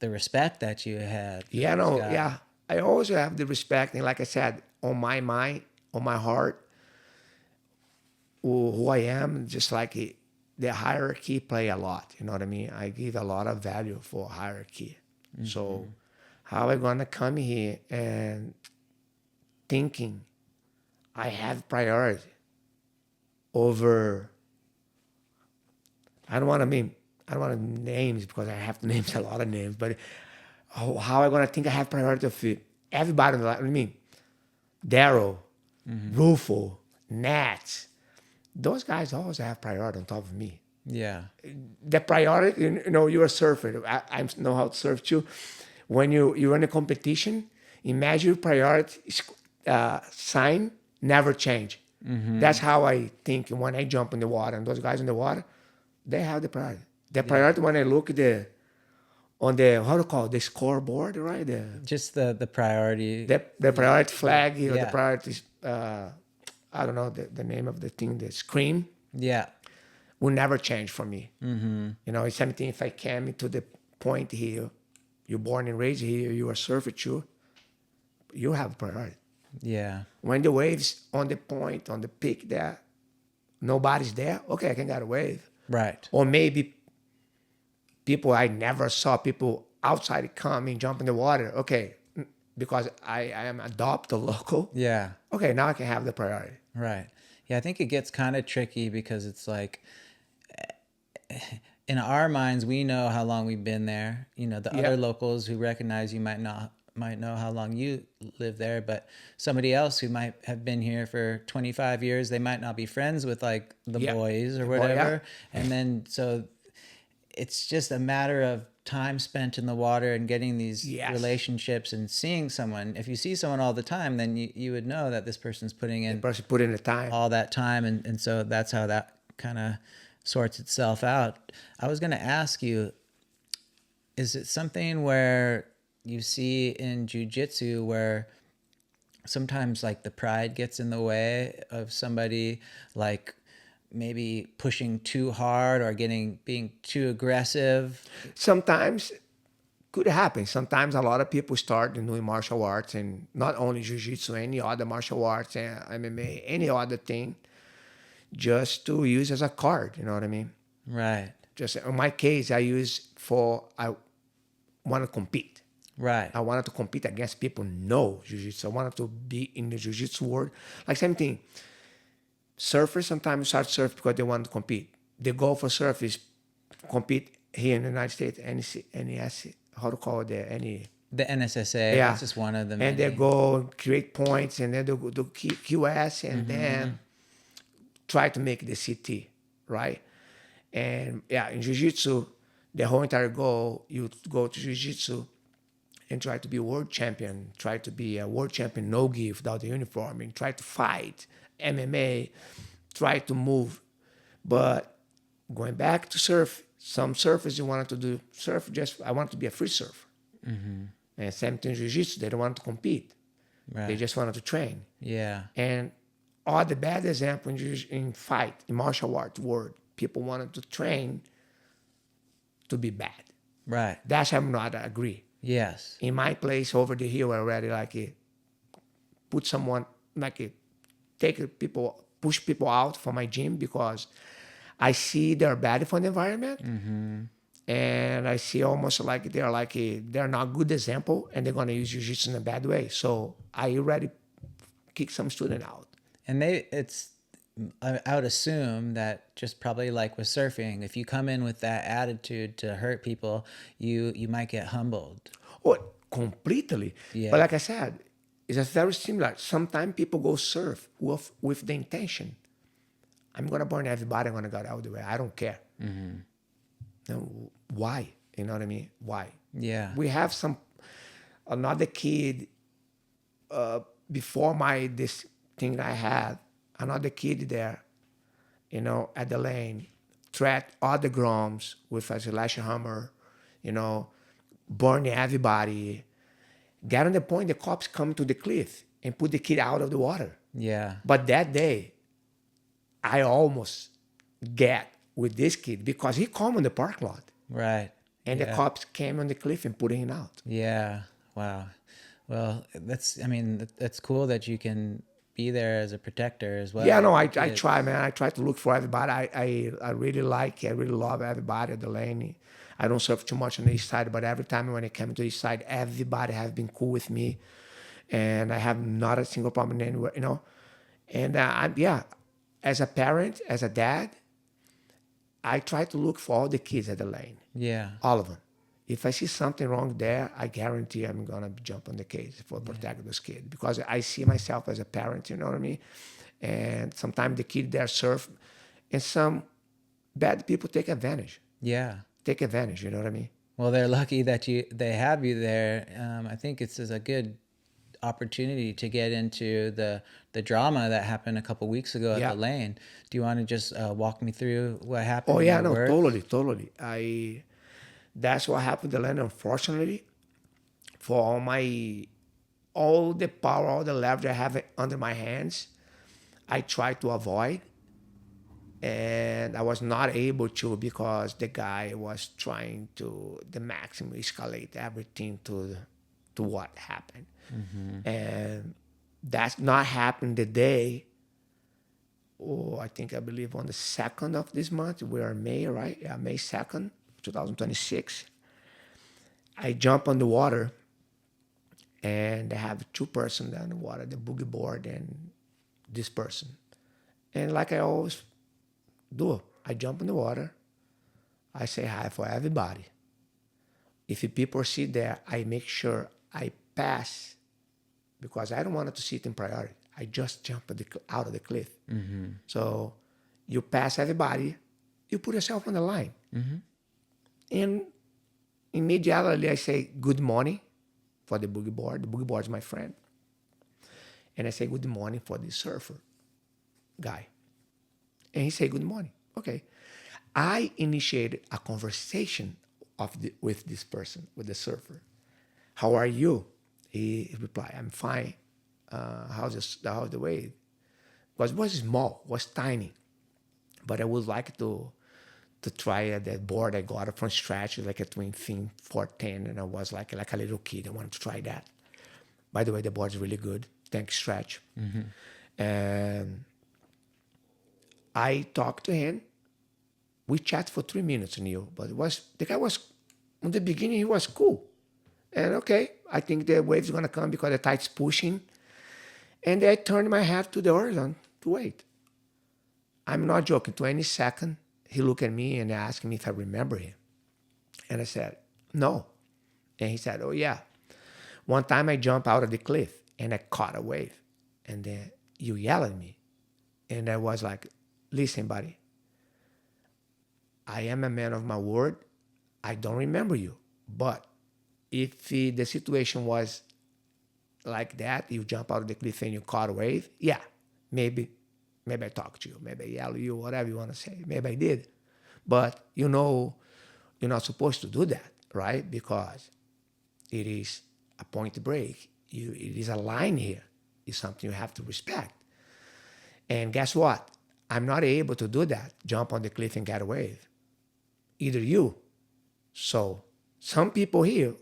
respect that you had for Yeah, this no, guy. yeah. I always have the respect, and like I said, on my mind, on my heart, who I am, just like the hierarchy play a lot. You know what I mean? I give a lot of value for hierarchy. So how I gonna come here and thinking I have priority over, I don't want to mean, I don't want names because I have to name a lot of names, but how I gonna think I have priority of everybody in the life? I mean, Daryl, Rufo, Nats, those guys always have priority on top of me. Yeah. The priority, you're a surfer. I know how to surf too. When you're in a competition, imagine your priority sign never change. That's how I think when I jump in the water. And those guys in the water, they have the priority. The priority when I look on the how to call it, the scoreboard, right? Just the priority. The priority flag or the Yeah. priority I don't know the name of the thing, the screen Yeah. will never change for me. Mm-hmm. You know, it's something if I came to the point here, you're born and raised here, you are surfer too, you have priority. Yeah. When the waves on the point, on the peak there, nobody's there, okay, I can get a wave. Right. Or maybe people I never saw, people outside come and jump in the water. Okay, because I am adopt a local. Yeah. Okay, now I can have the priority. Right. Yeah, I think it gets kind of tricky because it's like in our minds we know how long we've been there. You know, the Yeah. other locals who recognize you might know how long you live there, but somebody else who might have been here for 25 years, they might not be friends with like the Yeah. boys or The boy, whatever. And then so it's just a matter of time spent in the water and getting these Yes. relationships and seeing someone. If you see someone all the time, then you would know that this person's putting in The person put in the time. all that time. And so that's how that kind of sorts itself out. I was going to ask you, is it something where you see in jiu-jitsu where sometimes like the pride gets in the way of somebody like maybe pushing too hard or being too aggressive? Sometimes could happen. Sometimes a lot of people start doing martial arts and not only jiu-jitsu, any other martial arts and MMA, any other thing, just to use as a card. You know what I mean? Right. Just in my case, I use I want to compete. Right. I wanted to compete against people know jiu-jitsu. I wanted to be in the jiu-jitsu world. Like same thing. Surfers sometimes start surf because they want to compete. The goal for surf is compete here in the United States. NES, how to call it there? The NSSA, Yeah. that's just one of them. And they go create points and then they go do QS and then try to make the CT, right? And yeah, in jiu-jitsu, the whole entire goal, you go to jiu-jitsu and try to be world champion, try to be a world champion, no gi without the uniform, and try to fight MMA, try to move. But going back to surf, some surfers you wanted to do surf, I want to be a free surfer. And same thing jiu-jitsu, they don't want to compete. Right. They just wanted to train. Yeah. And all the bad example in fight, in martial arts world, people wanted to train to be bad. Right. That's I'm not agree. Yes. In my place over the hill, I already put someone push people out from my gym because I see they're bad for the environment, and I see almost like they're not good example, and they're gonna use jiu-jitsu in a bad way. So I already kick some student out. And I would assume that just probably like with surfing, if you come in with that attitude to hurt people, you might get humbled. Oh, completely. Yeah. But like I said, it's a very similar. Sometimes people go surf with the intention, I'm gonna burn everybody. I'm gonna get out of the way. I don't care. No, why? You know what I mean? Why? Yeah. We have another kid before this thing I had. Another kid there, at the lane, threat other groms with a sledgehammer, burning everybody. Get on the point, the cops come to the cliff and put the kid out of the water. Yeah. But that day, I almost get with this kid because he come on the parking lot. Right. And the cops came on the cliff and put him out. Yeah. Wow. Well, that's cool that you can be there as a protector as well. Yeah, no, I try, man. I try to look for everybody. I really love everybody at the lane. I don't surf too much on the east side, but every time when I came to the east side, everybody has been cool with me. And I have not a single problem anywhere, And as a parent, as a dad, I try to look for all the kids at the lane. Yeah. All of them. If I see something wrong there, I guarantee I'm going to jump on the case for protect those kids because I see myself as a parent, you know what I mean? And sometimes the kid there surf and some bad people take advantage. Yeah. Take advantage, you know what I mean? Well, they're lucky that they have you there. I think it's a good opportunity to get into the drama that happened a couple weeks ago at Yeah. the lane. Do you want to just walk me through what Oh happened in yeah, your no, words? totally. That's what happened to land. Unfortunately, for all the power, all the leverage I have under my hands, I tried to avoid, and I was not able to because the guy was trying to the maximum escalate everything to what happened, and that's not happened the day. Oh, I believe on the 2nd of this month. We are May, right? Yeah, May 2nd, 2026. I jump on the water and I have two persons on the water, the boogie board and this person. And like I always do, I jump in the water. I say hi for everybody. If the people sit there, I make sure I pass because I don't want to sit in priority. I just jump out of the cliff. So you pass everybody, you put yourself on the line. And immediately I say good morning for the boogie board. The boogie board is my friend. And I say good morning for the surfer guy. And he say good morning. Okay. I initiated a conversation with this person, with the surfer. How are you? He replied, I'm fine. How's the wave? Because it was small, was tiny. But I would like to try that board I got from scratch, like a twin fin 410, and I was like a little kid. I wanted to try that. By the way, the board's really good. Thanks, Stretch. And I talked to him. We chat for 3 minutes, Neil. But the guy was in the beginning. He was cool, and okay. I think the wave's gonna come because the tide's pushing. And I turned my head to the horizon to wait. I'm not joking. 22nd, he looked at me and asked me if I remember him. And I said, no. And he said, oh, yeah. One time I jumped out of the cliff and I caught a wave. And then you yell at me. And I was like, listen, buddy, I am a man of my word. I don't remember you. But if the situation was like that, you jump out of the cliff and you caught a wave, yeah, maybe I talked to you, maybe I yell at you, whatever you want to say. Maybe I did. But you know, you're not supposed to do that, right? Because it is a point break. It is a line here. It's something you have to respect. And guess what? I'm not able to do that, jump on the cliff and get a wave. Either you. So some people here,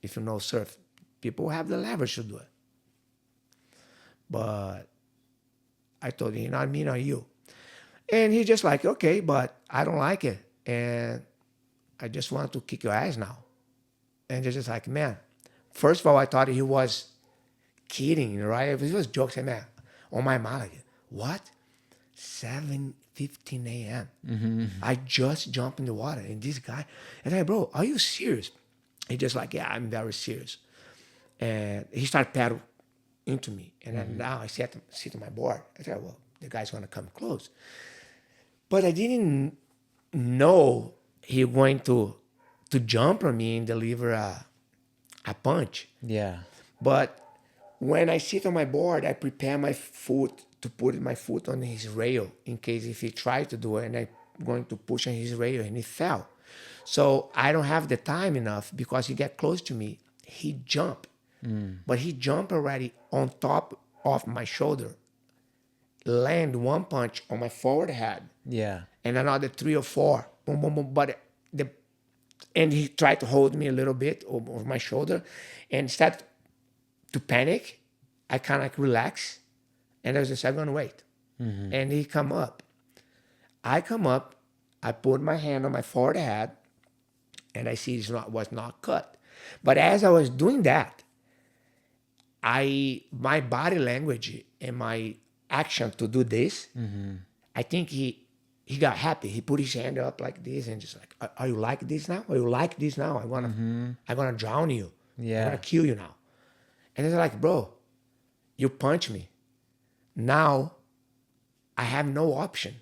if you know surf, people have the leverage to do it. But I told him, not me, not you. And he just like, okay, but I don't like it. And I just want to kick your ass now. And just like, man, first of all, I thought he was kidding, right? If he was joking, man, on my mind, like, what? 7:15 a.m. I just jumped in the water. And this guy, and I, bro, are you serious? He just like, yeah, I'm very serious. And he started paddling into me. And then now I sit on my board. I said, well, the guy's going to come close. But I didn't know he was going to jump on me and deliver a punch. Yeah. But when I sit on my board, I prepare my foot to put my foot on his rail in case if he tried to do it and I'm going to push on his rail and he fell. So I don't have the time enough because he get close to me. He jumped. But he jumped already on top of my shoulder, land one punch on my forward head, Yeah. and another 3 or 4, boom, boom, boom. But and he tried to hold me a little bit over my shoulder, and instead to panic, I kind of like relax, and I was just, I'm gonna wait, and he come up. I come up, I put my hand on my forward head, and I see it was not cut. But as I was doing that, my body language and my action to do this, I think he got happy. He put his hand up like this and just like, are you like this now? Are you like this now? I'm gonna drown you. I'm gonna Yeah. kill you now. And it's like, bro, you punch me. Now I have no option.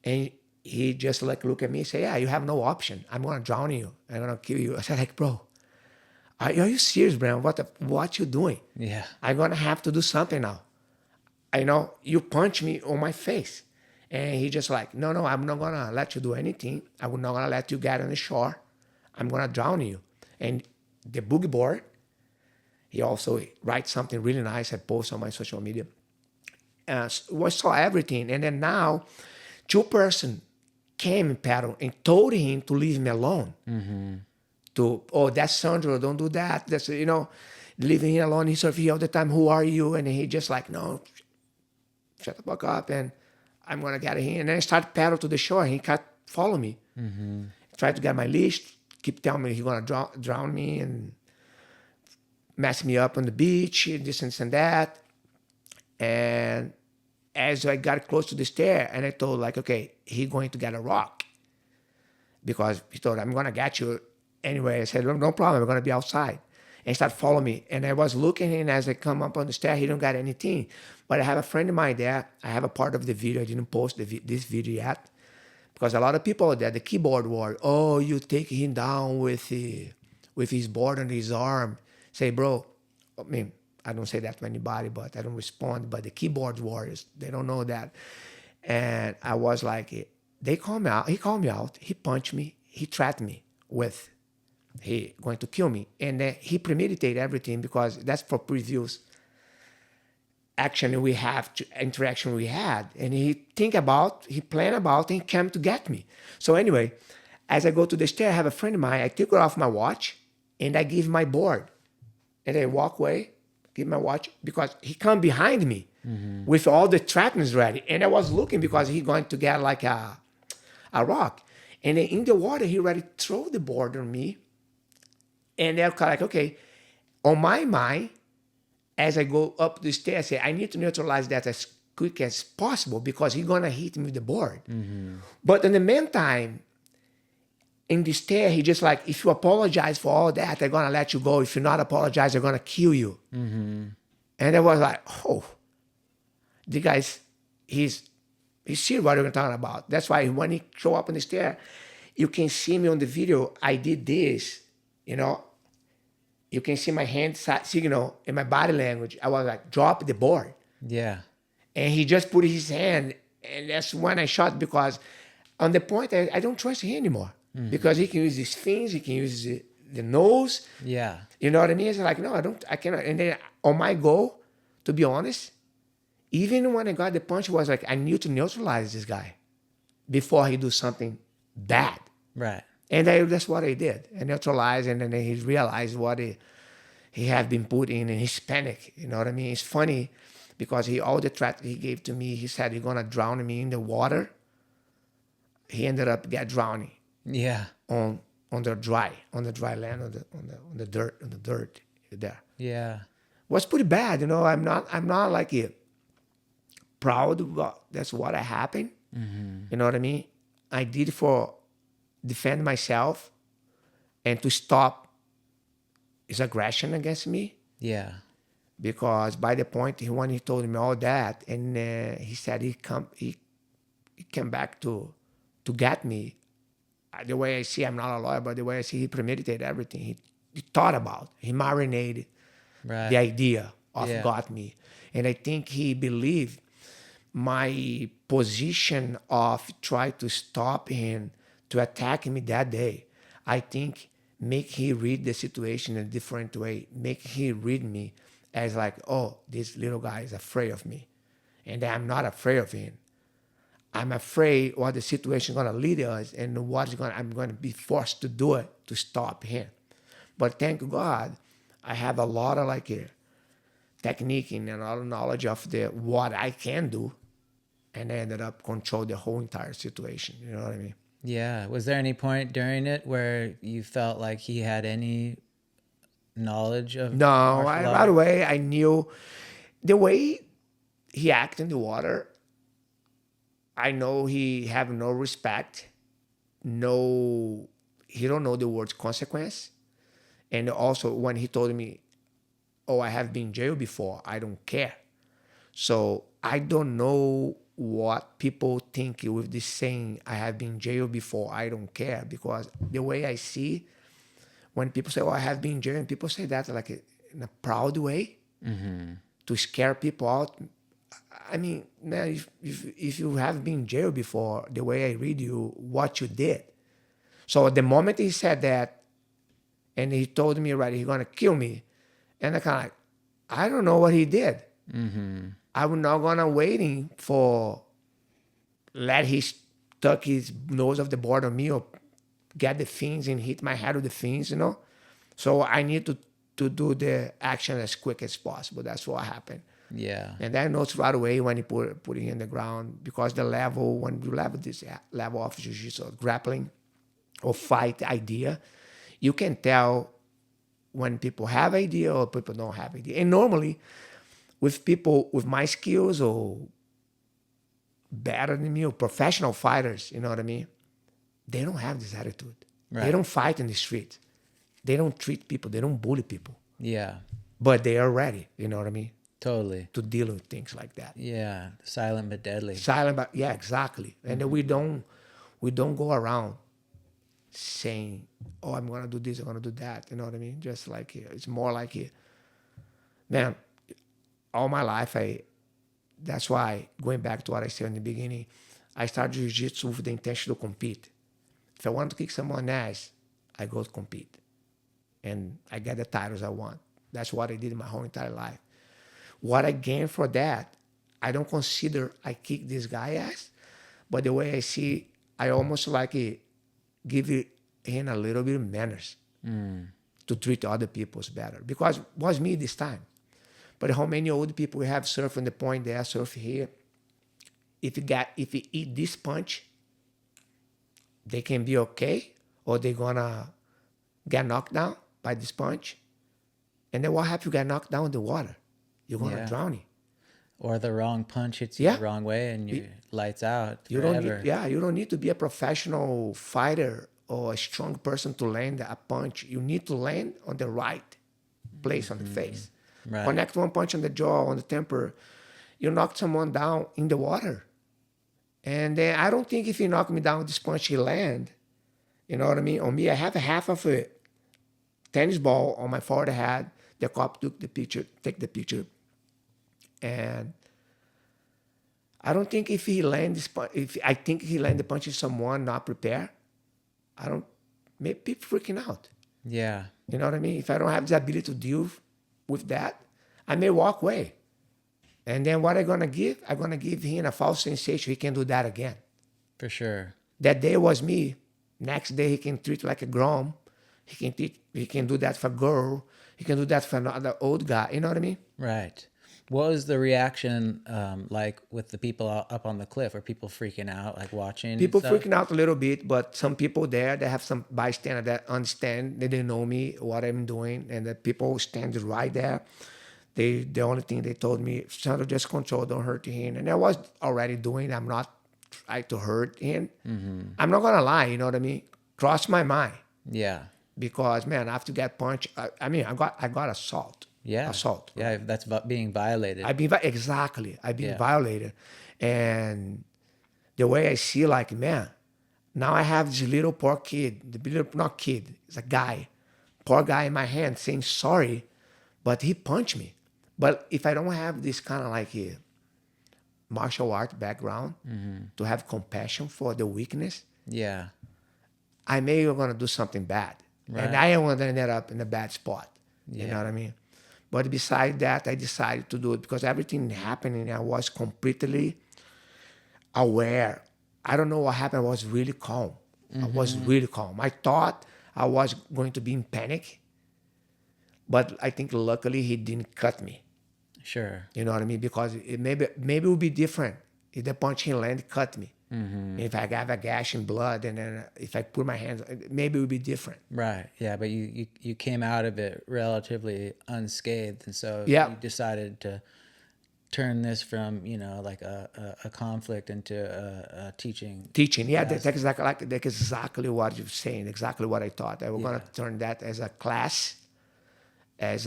And he just like look at me and say, yeah, you have no option. I'm gonna drown you. I'm gonna kill you. I said like, bro, Are you serious, Brian? What you doing? Yeah. I'm gonna have to do something now. I know you punch me on my face. And he just like, no, no, I'm not gonna let you do anything. I'm not gonna let you get on the shore. I'm gonna drown you. And the boogie board, he also writes something really nice. I post on my social media. We saw everything. And then now, two-person came and paddled and told him to leave me alone. To, oh, that's Sandro, don't do that. That's, leaving him alone. He served here all the time. Who are you? And he just like, no, shut the fuck up. And I'm going to get him. And then I started paddle to the shore. He kept follow me. Tried to get my leash, keep telling me he's going to drown me and mess me up on the beach, this and that. And as I got close to the stair, and I told like, okay, he's going to get a rock. Because he told, I'm going to get you anyway. I said, no problem, I'm going to be outside. And he started following me. And I was looking, and as I come up on the stair, he don't got anything. But I have a friend of mine there. I have a part of the video. I didn't post this video yet. Because a lot of people are there, the keyboard warrior, oh, you take him down with his board on his arm. Say, bro, I mean, I don't say that to anybody, but I don't respond. But the keyboard warriors, they don't know that. And I was like, they called me out. He called me out. He punched me. He threatened me with he going to kill me. And then he premeditated everything because that's for previous action we have, interaction we had. And he planned about, and he came to get me. So anyway, as I go to the stair, I have a friend of mine. I took off my watch, and I give my board. And I walk away, give my watch, because he come behind me with all the trappings ready. And I was looking because he going to get like a rock. And then in the water, he already throw the board on me. And they're like, okay, on my mind, as I go up the stairs, I say, I need to neutralize that as quick as possible because he's going to hit me with the board. But in the meantime, in the stair, he just like, if you apologize for all that, they're going to let you go. If you not apologize, they're going to kill you. And I was like, oh, the guy's, he's serious what we're talking about. That's why when he show up on the stair, you can see me on the video. I did this, You can see my hand signal and my body language. I was like, drop the board. Yeah. And he just put his hand, and that's when I shot because on the point, I don't trust him anymore because he can use his fins, he can use the nose. Yeah. You know what I mean? It's like, no, I cannot. And then on my goal, to be honest, even when I got the punch, it was like, I need to neutralize this guy before he do something bad. Right. And that's what I did. I neutralized, and then he realized what he had been put in, and he's panic. You know what I mean? It's funny because all the threat he gave to me, he said he's gonna drown me in the water. He ended up drowning. Yeah. On the dry land, on the dirt there. Yeah. Was pretty bad, I'm not like proud of that's what happened. You know what I mean? I did for defend myself and to stop his aggression against me. Yeah. Because by the point when he told me all that, and he said he came back to get me. The way I see, I'm not a lawyer, but the way I see, he premeditated everything. He thought about, he marinated the idea of got me. And I think he believed my position of try to stop him to attack me that day. I think make he read the situation in a different way. Make he read me as like, oh, this little guy is afraid of me. And I'm not afraid of him. I'm afraid what the situation is going to lead us and I'm going to be forced to do it to stop him. But thank God, I have a lot of technique and a lot of knowledge of what I can do. And I ended up control the whole entire situation. You know what I mean? Yeah. Was there any point during it where you felt like he had any knowledge of No, martial right away I knew the way he acted in the water. I know he have no respect. No, he don't know the word consequence. And also when he told me, oh, I have been in jail before, I don't care. So I don't know what people think with this saying, I have been in jail before, I don't care. Because the way I see, when people say, "Oh, I have been in jail," and people say that like in a proud way to scare people out. I mean, man, if you have been in jail before, the way I read you, what you did. So the moment he said that, and he told me, right, he's gonna kill me, and I kind of like, I don't know what he did. I'm not gonna waiting for let he stuck his nose off the board on me or get the fins and hit my head with the fins, you know. So I need to do the action as quick as possible. That's what happened. Yeah. And I noticed right away when he put it in the ground, because the level, when you level this level of jiu-jitsu or grappling or fight idea, you can tell when people have idea or people don't have idea. And normally with people with my skills or better than me or professional fighters, you know what I mean? They don't have this attitude. They Right. don't fight in the street. They don't treat people. They don't bully people. Yeah. But they are ready, you know what I mean, Totally. to deal with things like that. Yeah. Silent but deadly. Silent, but yeah, exactly. And then we don't go around saying, "Oh, I'm gonna do this, I'm gonna do that." You know what I mean? Just like it's more like, man, all my life that's why, going back to what I said in the beginning, I started jiu-jitsu with the intention to compete. If I want to kick someone's ass, I go to compete. And I get the titles I want. That's what I did in my whole entire life. What I gained for that, I don't consider I kick this guy ass, but the way I see, I almost like give him a little bit of manners to treat other people's better. Because it was me this time. But how many old people we have surf on the point there, surf here. If you eat this punch, they can be okay, or they're gonna get knocked down by this punch. And then what happens if you get knocked down in the water? You're gonna drown. Or the wrong punch hits you Yeah. the wrong way and you're lights out You forever. you don't need to be a professional fighter or a strong person to land a punch. You need to land on the right place on the face. Right. Connect one punch on the jaw, on the temper. You knock someone down in the water. And then I don't think if you knock me down with this punch, he land. You know what I mean? On me, I have a half of a tennis ball on my forehead. The cop take the picture. And I don't think if he land this punch, I think he land the punch in someone not prepared, maybe people freaking out. Yeah. You know what I mean? If I don't have the ability to deal with that, I may walk away. And then what I'm gonna give? I'm gonna give him a false sensation. He can do that again. For sure. That day was me. Next day he can treat like a grown. He can do that for a girl. He can do that for another old guy. You know what I mean? Right. What was the reaction like with the people up on the cliff? Were people freaking out, like watching? People and stuff? freaking out a little bit, but some people there, they have some bystander that understand. They know me, what I'm doing, and the people stand right there. The only thing they told me, Sandro, just control, don't hurt him. And I was already doing. I'm not trying to hurt him. I'm not gonna lie. You know what I mean? Cross my mind. Yeah. Because man, after get punched, I got assault. Yeah. Assault. Yeah. That's being violated. I've been violated, and the way I see, like, man, now I have this little poor kid, not kid, it's a guy, poor guy in my hand saying sorry, but he punched me. But if I don't have this kind of like a martial art background to have compassion for the weakness, Yeah. I may be gonna do something bad. Right. And I am gonna end up in a bad spot. You Yeah. know what I mean? But besides that, I decided to do it because everything happening, I was completely aware. I don't know what happened. I was really calm. I was really calm. I thought I was going to be in panic, but I think luckily he didn't cut me. Sure. You know what I mean? Because maybe it would be different if the punch in land cut me. If I have a gash in blood, and then if I put my hands, maybe it would be different. Right. Yeah. But you came out of it relatively unscathed. And so Yeah. you decided to turn this from, like a conflict into a teaching. Teaching, yeah, that's exactly what you're saying. Exactly what I thought. I was gonna turn that as a class, as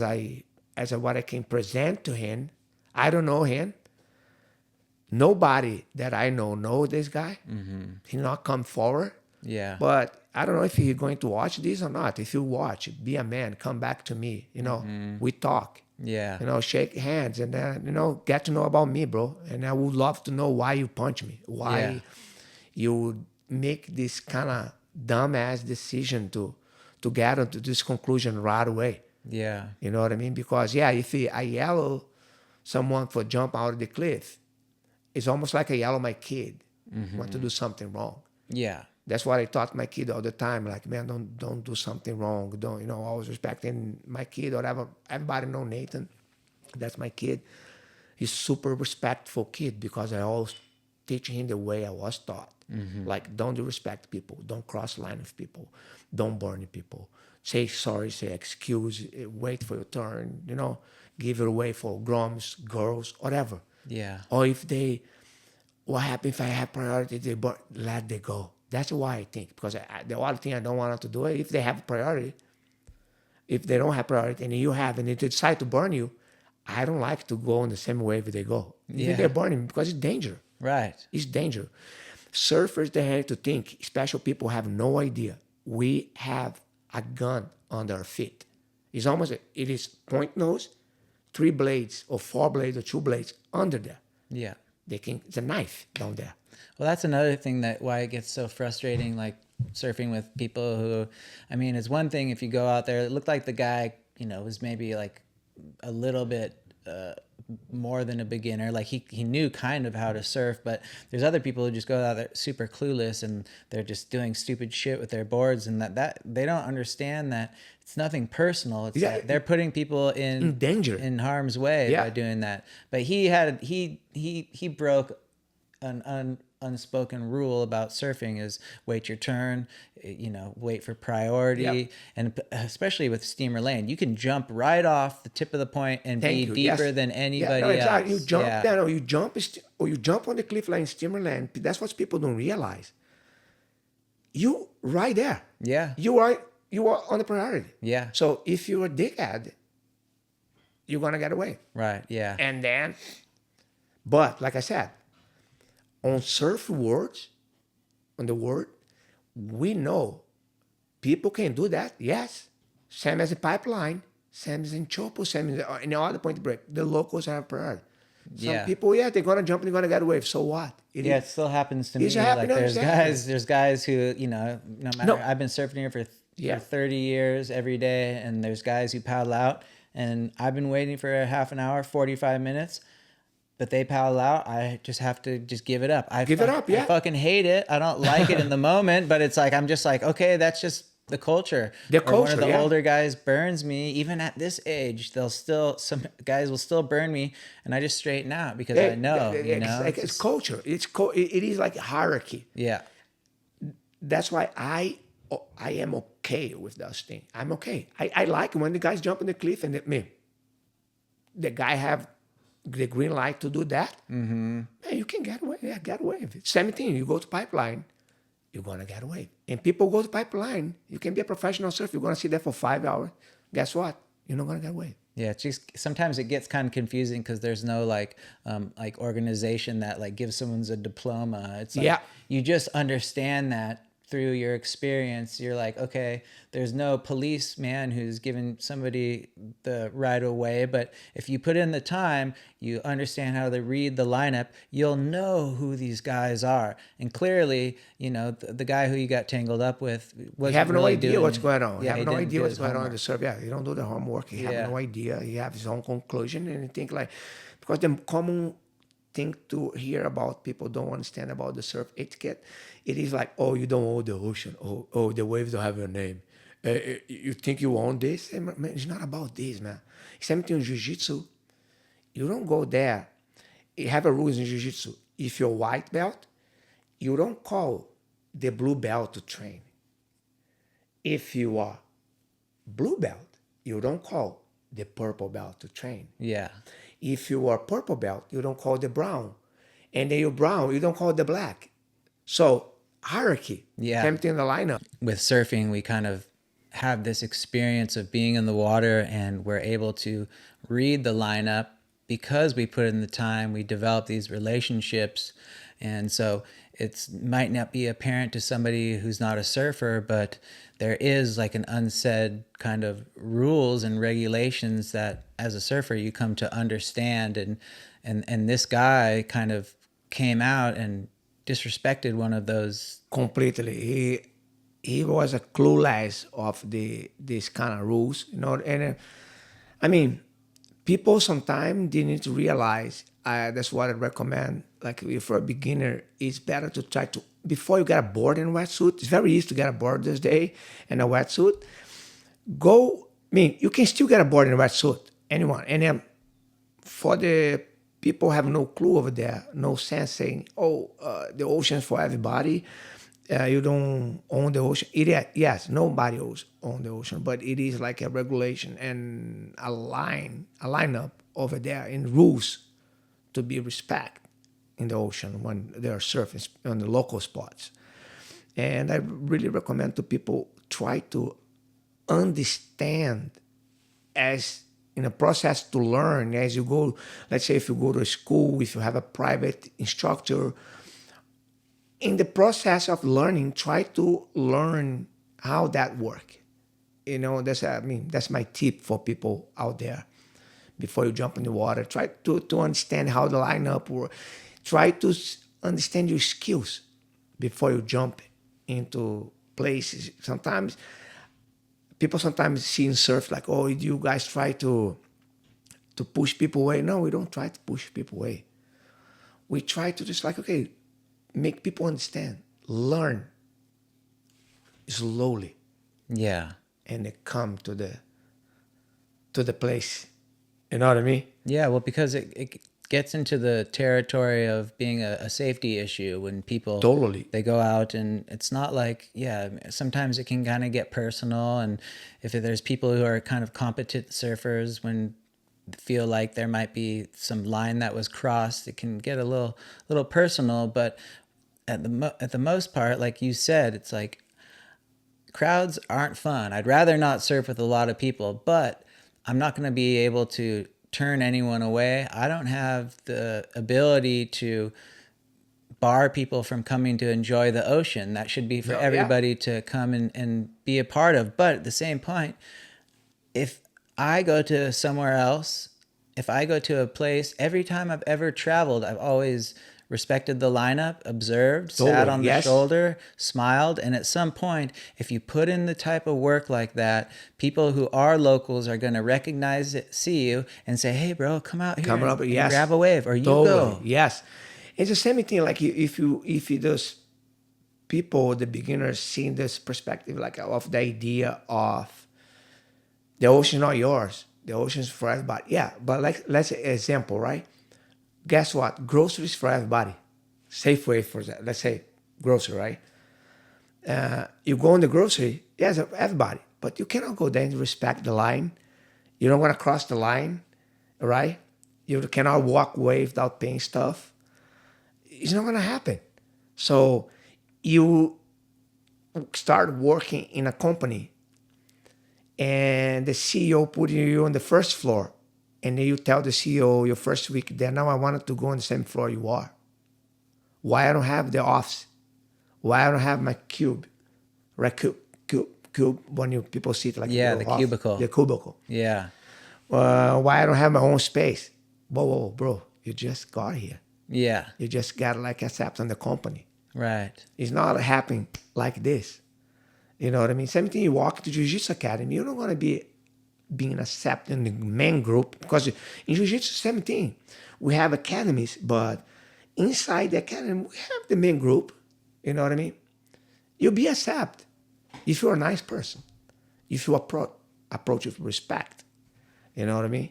what I can present to him. I don't know him. Nobody that I know this guy. He not come forward. Yeah. But I don't know if you're going to watch this or not. If you watch, be a man, come back to me. We talk. Yeah. Shake hands and then, get to know about me, bro. And I would love to know why you punch me, Yeah. why you make this kind of dumbass decision to get into this conclusion right away. Yeah. You know what I mean? Because yeah, if I yell someone for jump out of the cliff, it's almost like I yell at my kid want to do something wrong. Yeah. That's what I taught my kid all the time. Like, man, don't do something wrong. Don't, always respecting my kid or whatever. Everybody know Nathan. That's my kid. He's super respectful kid because I always teach him the way I was taught. Like, don't disrespect people. Don't cross line with people. Don't burn people. Say sorry, say excuse, wait for your turn, give it away for grooms, girls, whatever. Yeah. Or if what happens if I have priority, let they go. That's why I think, because the other thing I don't want them to do, if they have priority, if they don't have priority and you have, and they decide to burn you, I don't like to go on the same wave they go. Yeah. If they're burning me, because it's danger. Right. It's danger. Surfers, they have to think, special people have no idea. We have a gun under our feet. It is point nose, 3 blades or 4 blades or 2 blades under there. Yeah. It's a knife down there. Well, that's another thing why it gets so frustrating, like surfing with people who, I mean, it's one thing if you go out there, it looked like the guy, was maybe like a little bit more than a beginner. Like he knew kind of how to surf, but there's other people who just go out there super clueless and they're just doing stupid shit with their boards, and that they don't understand that it's nothing personal. It's that they're putting people in danger, in harm's way by doing that. But he broke an unspoken rule about surfing is wait your turn, wait for priority. And especially with steamer lane, you can jump right off the tip of the point and be deeper than anybody else. You jump down, or you jump on the cliff line steamer lane. That's what people don't realize. You right there. Yeah. You are on the priority. Yeah. So if you're a dickhead, you're gonna get away. Right. Yeah. And then, but like I said, on surf words, on the word, we know people can do that. Yes. Same as a pipeline, same as in Chopo, same as in the other point break. The locals have priority. Some people, they're gonna jump and they're gonna get away. So what? It still happens to me. Like there's guys who, no matter. I've been surfing here for 30 years every day, and there's guys who paddle out, and I've been waiting for a half an hour, 45 minutes. But they paddle out. I just have to give it up. I fucking hate it. I don't like it in the moment, but it's like, I'm just like, okay, that's just the culture. One of the older guys burns me. Even at this age, some guys will still burn me, and I just straighten out because I know, it's culture. It is like hierarchy. Yeah. That's why I am okay with that thing. I'm okay. I like when the guys jump on the cliff and the guy have the green light to do that. Man, you can get away. Yeah, get away with it. Same thing. You go to pipeline, you're gonna get away. And people go to pipeline. You can be a professional surfer. You're gonna sit there for 5 hours. Guess what? You're not gonna get away. Yeah, it's just sometimes it gets kind of confusing because there's no like organization that like gives someone a diploma. It's like you just understand that through your experience. You're like, okay, there's no policeman who's giving somebody the right of way, but if you put in the time, you understand how to read the lineup, you'll know who these guys are. And clearly, the guy who you got tangled up with was have no idea what's going on. You have no idea what's going on in the surf. Yeah, you don't do the homework. You have no idea. You have his own conclusion, and you think like, because the common thing to hear about people don't understand about the surf etiquette, it is like, oh, you don't own the ocean. Oh, the waves don't have your name. You think you own this? Man, it's not about this, man. Same thing in jiu-jitsu. You don't go there. You have a rules in jiu-jitsu. If you're white belt, you don't call the blue belt to train. If you are blue belt, you don't call the purple belt to train. Yeah. If you are purple belt, you don't call the brown. And then you're brown, you don't call the black. So hierarchy. Yeah. Empty in the lineup. With surfing, we kind of have this experience of being in the water, and we're able to read the lineup because we put in the time, we develop these relationships. And so it's might not be apparent to somebody who's not a surfer, but there is like an unsaid kind of rules and regulations that as a surfer you come to understand. And this guy kind of came out and disrespected one of those. Completely. He was a clueless of these kind of rules, you know. And I mean, people sometimes they need to realize. That's what I recommend. Like if you're a beginner, it's better to try to before you get a board in a wetsuit. It's very easy to get a board this day in a wetsuit. Go. I mean, you can still get a board in a wetsuit. Anyone. And then for the people have no clue over there, no sense saying, "Oh, the ocean's for everybody." You don't own the ocean. Yes, nobody own the ocean, but it is like a regulation and a lineup over there in rules to be respected in the ocean when they are surfing on the local spots. And I really recommend to people try to understand as in a process to learn as you go. Let's say if you go to a school, if you have a private instructor, in the process of learning, try to learn how that work. You know, that's my tip for people out there. Before you jump in the water, try to understand how the lineup works. Try to understand your skills before you jump into places. People sometimes see in surf like, oh, you guys try to push people away. No, we don't try to push people away. We try to just like, okay, make people understand, learn slowly, Yeah. and they come to the place. You know what I mean? Yeah, well, because it gets into the territory of being a safety issue when people Totally. they go out, and it's not like, yeah, sometimes it can kind of get personal, and if there's people who are kind of competent surfers when feel like there might be some line that was crossed, it can get a little personal. But at the most part, like you said, it's like crowds aren't fun. I'd rather not surf with a lot of people, but I'm not going to be able to turn anyone away. I don't have the ability to bar people from coming to enjoy the ocean. That should be for No, yeah. everybody to come and be a part of. But at the same point, if I go to somewhere else, if I go to a place, every time I've ever traveled, I've always respected the lineup, observed, sat Totally, on the yes. shoulder, smiled. And at some point, if you put in the type of work like that, people who are locals are going to recognize it, see you, and say, hey, bro, come out here Coming up, and yes. grab a wave, or you Totally, go. yes. It's the same thing. Like if those people, the beginners, seeing this perspective, like of the idea of the ocean not yours, the ocean's for everybody. Yeah, but like let's say example, right? Guess what? Groceries for everybody. Safeway for that. Let's say grocery, right? You go in the grocery, yes, everybody, but you cannot go there and respect the line. You don't want to cross the line, right? You cannot walk away without paying stuff. It's not going to happen. So you start working in a company and the CEO putting you on the first floor, and then you tell the CEO your first week there, now I wanted to go on the same floor you are. Why I don't have the office? Why I don't have my cube? Right, cube when people sit like Yeah, your the office, cubicle. the cubicle. Yeah. Why I don't have my own space? Whoa, bro, you just got here. Yeah. You just got like accept on the company. Right. It's not happening like this. You know what I mean? Same thing, you walk to Jiu Jitsu Academy, you're not going to be being accepted in the main group, because in Jiu Jitsu, same thing. We have academies, but inside the academy, we have the main group. You know what I mean? You'll be accepted if you're a nice person, if you approach with respect. You know what I mean?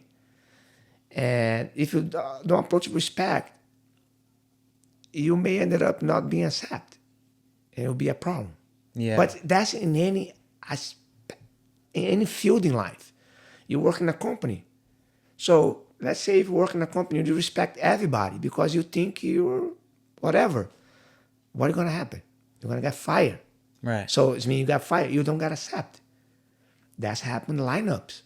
And if you don't approach with respect, you may end up not being accepted. It'll be a problem. Yeah. But that's in any aspect, in any field in life. You work in a company. So let's say if you work in a company, you respect everybody because you think you're whatever. What is going to happen? You're going to get fired. Right. So it means you got fired. You don't get accepted. That's happened in lineups.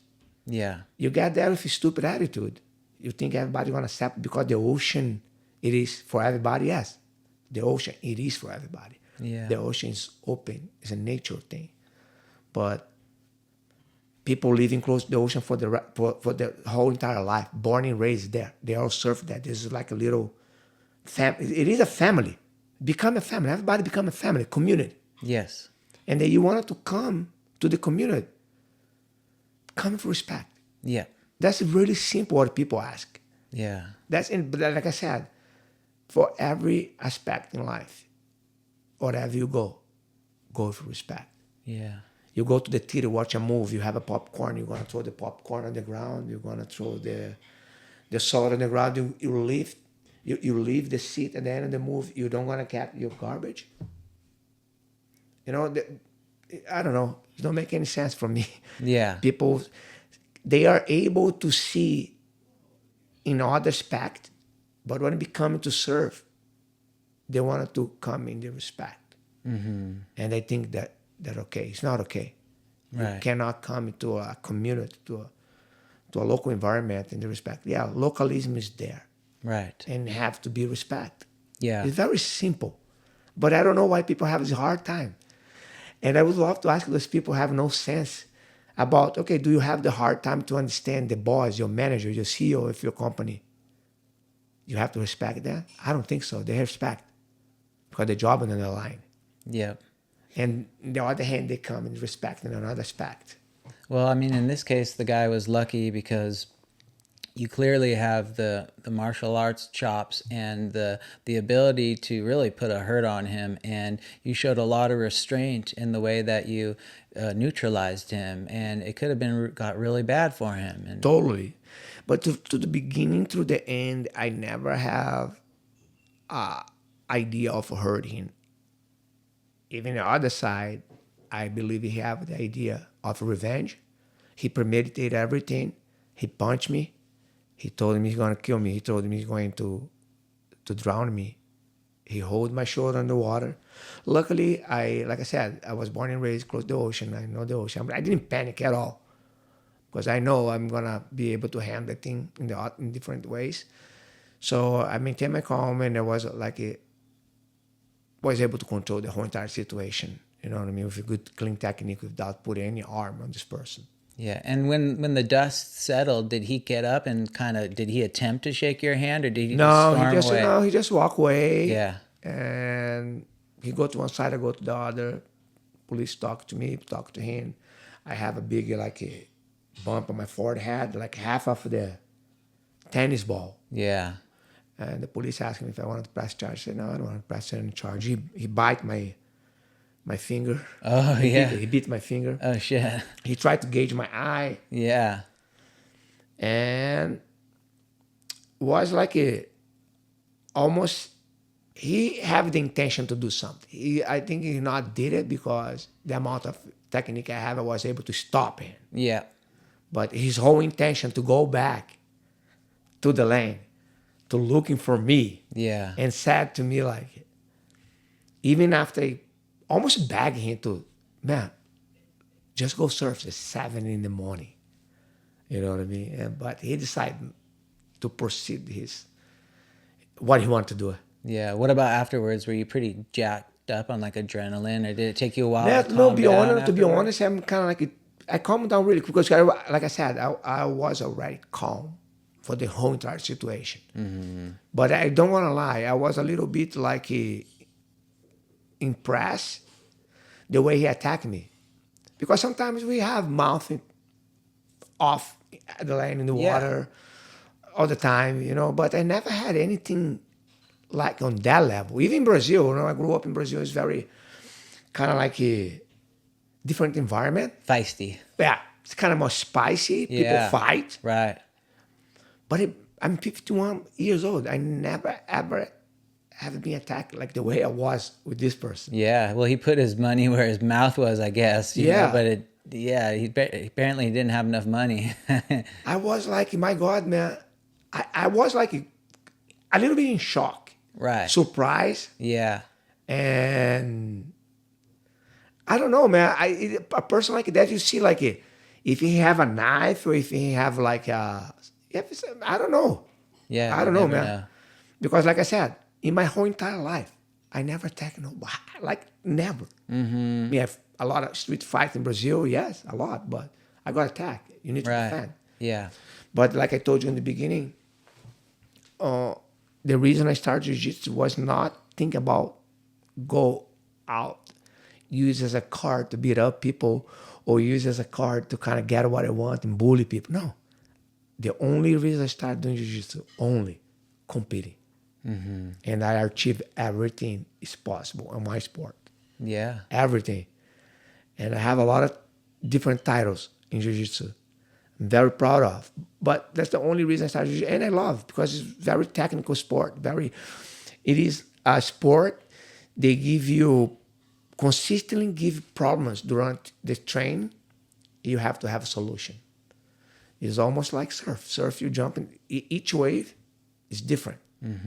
Yeah. You get there with a stupid attitude. You think everybody's going to accept because the ocean, it is for everybody. Yes. The ocean, it is for everybody. Yeah. The ocean is open. It's a nature thing. But people living close to the ocean for the whole entire life, born and raised there, they all surf that. This is like a little family. It is a family. Become a family. Everybody become a family, community. Yes. And then you wanted to come to the community. Come with respect. Yeah. That's really simple what people ask. Yeah. But like I said, for every aspect in life, wherever you go with respect. Yeah. You go to the theater, watch a movie, you have a popcorn, you're gonna throw the popcorn on the ground, you're gonna throw the salt on the ground, you leave the seat at the end of the movie, you don't wanna get your garbage. You know, I don't know, it don't make any sense for me. Yeah. People, they are able to see in other aspect, but when it comes to serve, they want to come in the respect. Mm-hmm. And they think that okay. It's not okay. Right. You cannot come into a community, to a local environment in the respect. Yeah, localism is there. Right. And have to be respect. Yeah. It's very simple. But I don't know why people have this hard time. And I would love to ask those people who have no sense about, okay, do you have the hard time to understand the boss, your manager, your CEO of your company? You have to respect that? I don't think so. They respect because the job is on the line. Yeah. And on the other hand, they come and respect in another aspect. Well, I mean, in this case, the guy was lucky because you clearly have the martial arts chops and the ability to really put a hurt on him, and you showed a lot of restraint in the way that you neutralized him, and it could have got really bad for him. And Totally. But to the beginning through the end, I never have idea of hurting. Even the other side, I believe he have the idea of revenge. He premeditated everything. He punched me. He told me he's going to kill me. He told me he's going to drown me. He held my shoulder underwater. Luckily, like I said, I was born and raised close to the ocean. I know the ocean. I didn't panic at all because I know I'm going to be able to handle the thing in different ways. So I maintained my calm, and I was was able to control the whole entire situation. You know what I mean? With a good, clean technique without putting any harm on this person. yeah, and when the dust settled, did he get up and did he attempt to shake your hand, or did he just storm away? He just walked away. Yeah. And he go to one side, I go to the other. Police talk to me, talk to him. I have a big a bump on my forehead, like half of the tennis ball. Yeah. And the police asked me if I wanted to press charge. I said, no, I don't want to press any charge. He bite my finger. Oh, He bit my finger. Oh, shit. He tried to gauge my eye. Yeah. And was almost, he had the intention to do something. I think he not did it because the amount of technique I have, I was able to stop him. Yeah. But his whole intention to go back to the lane, to looking for me. Yeah. And said to me even after I almost begged him to, man, just go surf at 7 in the morning. You know what I mean? But he decided to proceed what he wanted to do. Yeah. What about afterwards? Were you pretty jacked up on adrenaline, or did it take you a while to calm No, down to be honest, I'm kind of I calmed down really quick because, like I said, I was already calm for the whole entire situation. Mm-hmm. But I don't want to lie, I was a little bit impressed the way he attacked me. Because sometimes we have mouth off the lane in the water all the time, but I never had anything on that level. Even in Brazil, I grew up in Brazil. It's very kind of a different environment. Feisty. Yeah, it's kind of more spicy. People fight. Right. But I'm 51 years old. I never, ever have been attacked like the way I was with this person. Yeah, well, he put his money where his mouth was, I guess. You know, but apparently he didn't have enough money. I was my God, man. I was a little bit in shock. Right. Surprised. Yeah. And I don't know, man. A person like that, you see if he have a knife or if he have I don't know. Yeah. I don't know, man. Because like I said, in my whole entire life, I never attack nobody. Like, never. We have a lot of street fights in Brazil, yes, a lot, but I got attacked. You need to Right. defend. Yeah. But like I told you in the beginning, the reason I started jiu-jitsu was not think about go out, use as a card to beat up people or use as a card to kind of get what I want and bully people. No. The only reason I started doing jiu-jitsu, only competing. And I achieved everything is possible in my sport. Yeah. Everything. And I have a lot of different titles in jiu-jitsu. I'm very proud of. But that's the only reason I started jiu-jitsu. And I love because it's very technical sport. It is a sport. They consistently give problems during the train. You have to have a solution. It's almost like surf. Surf, you jump in. Each wave is different.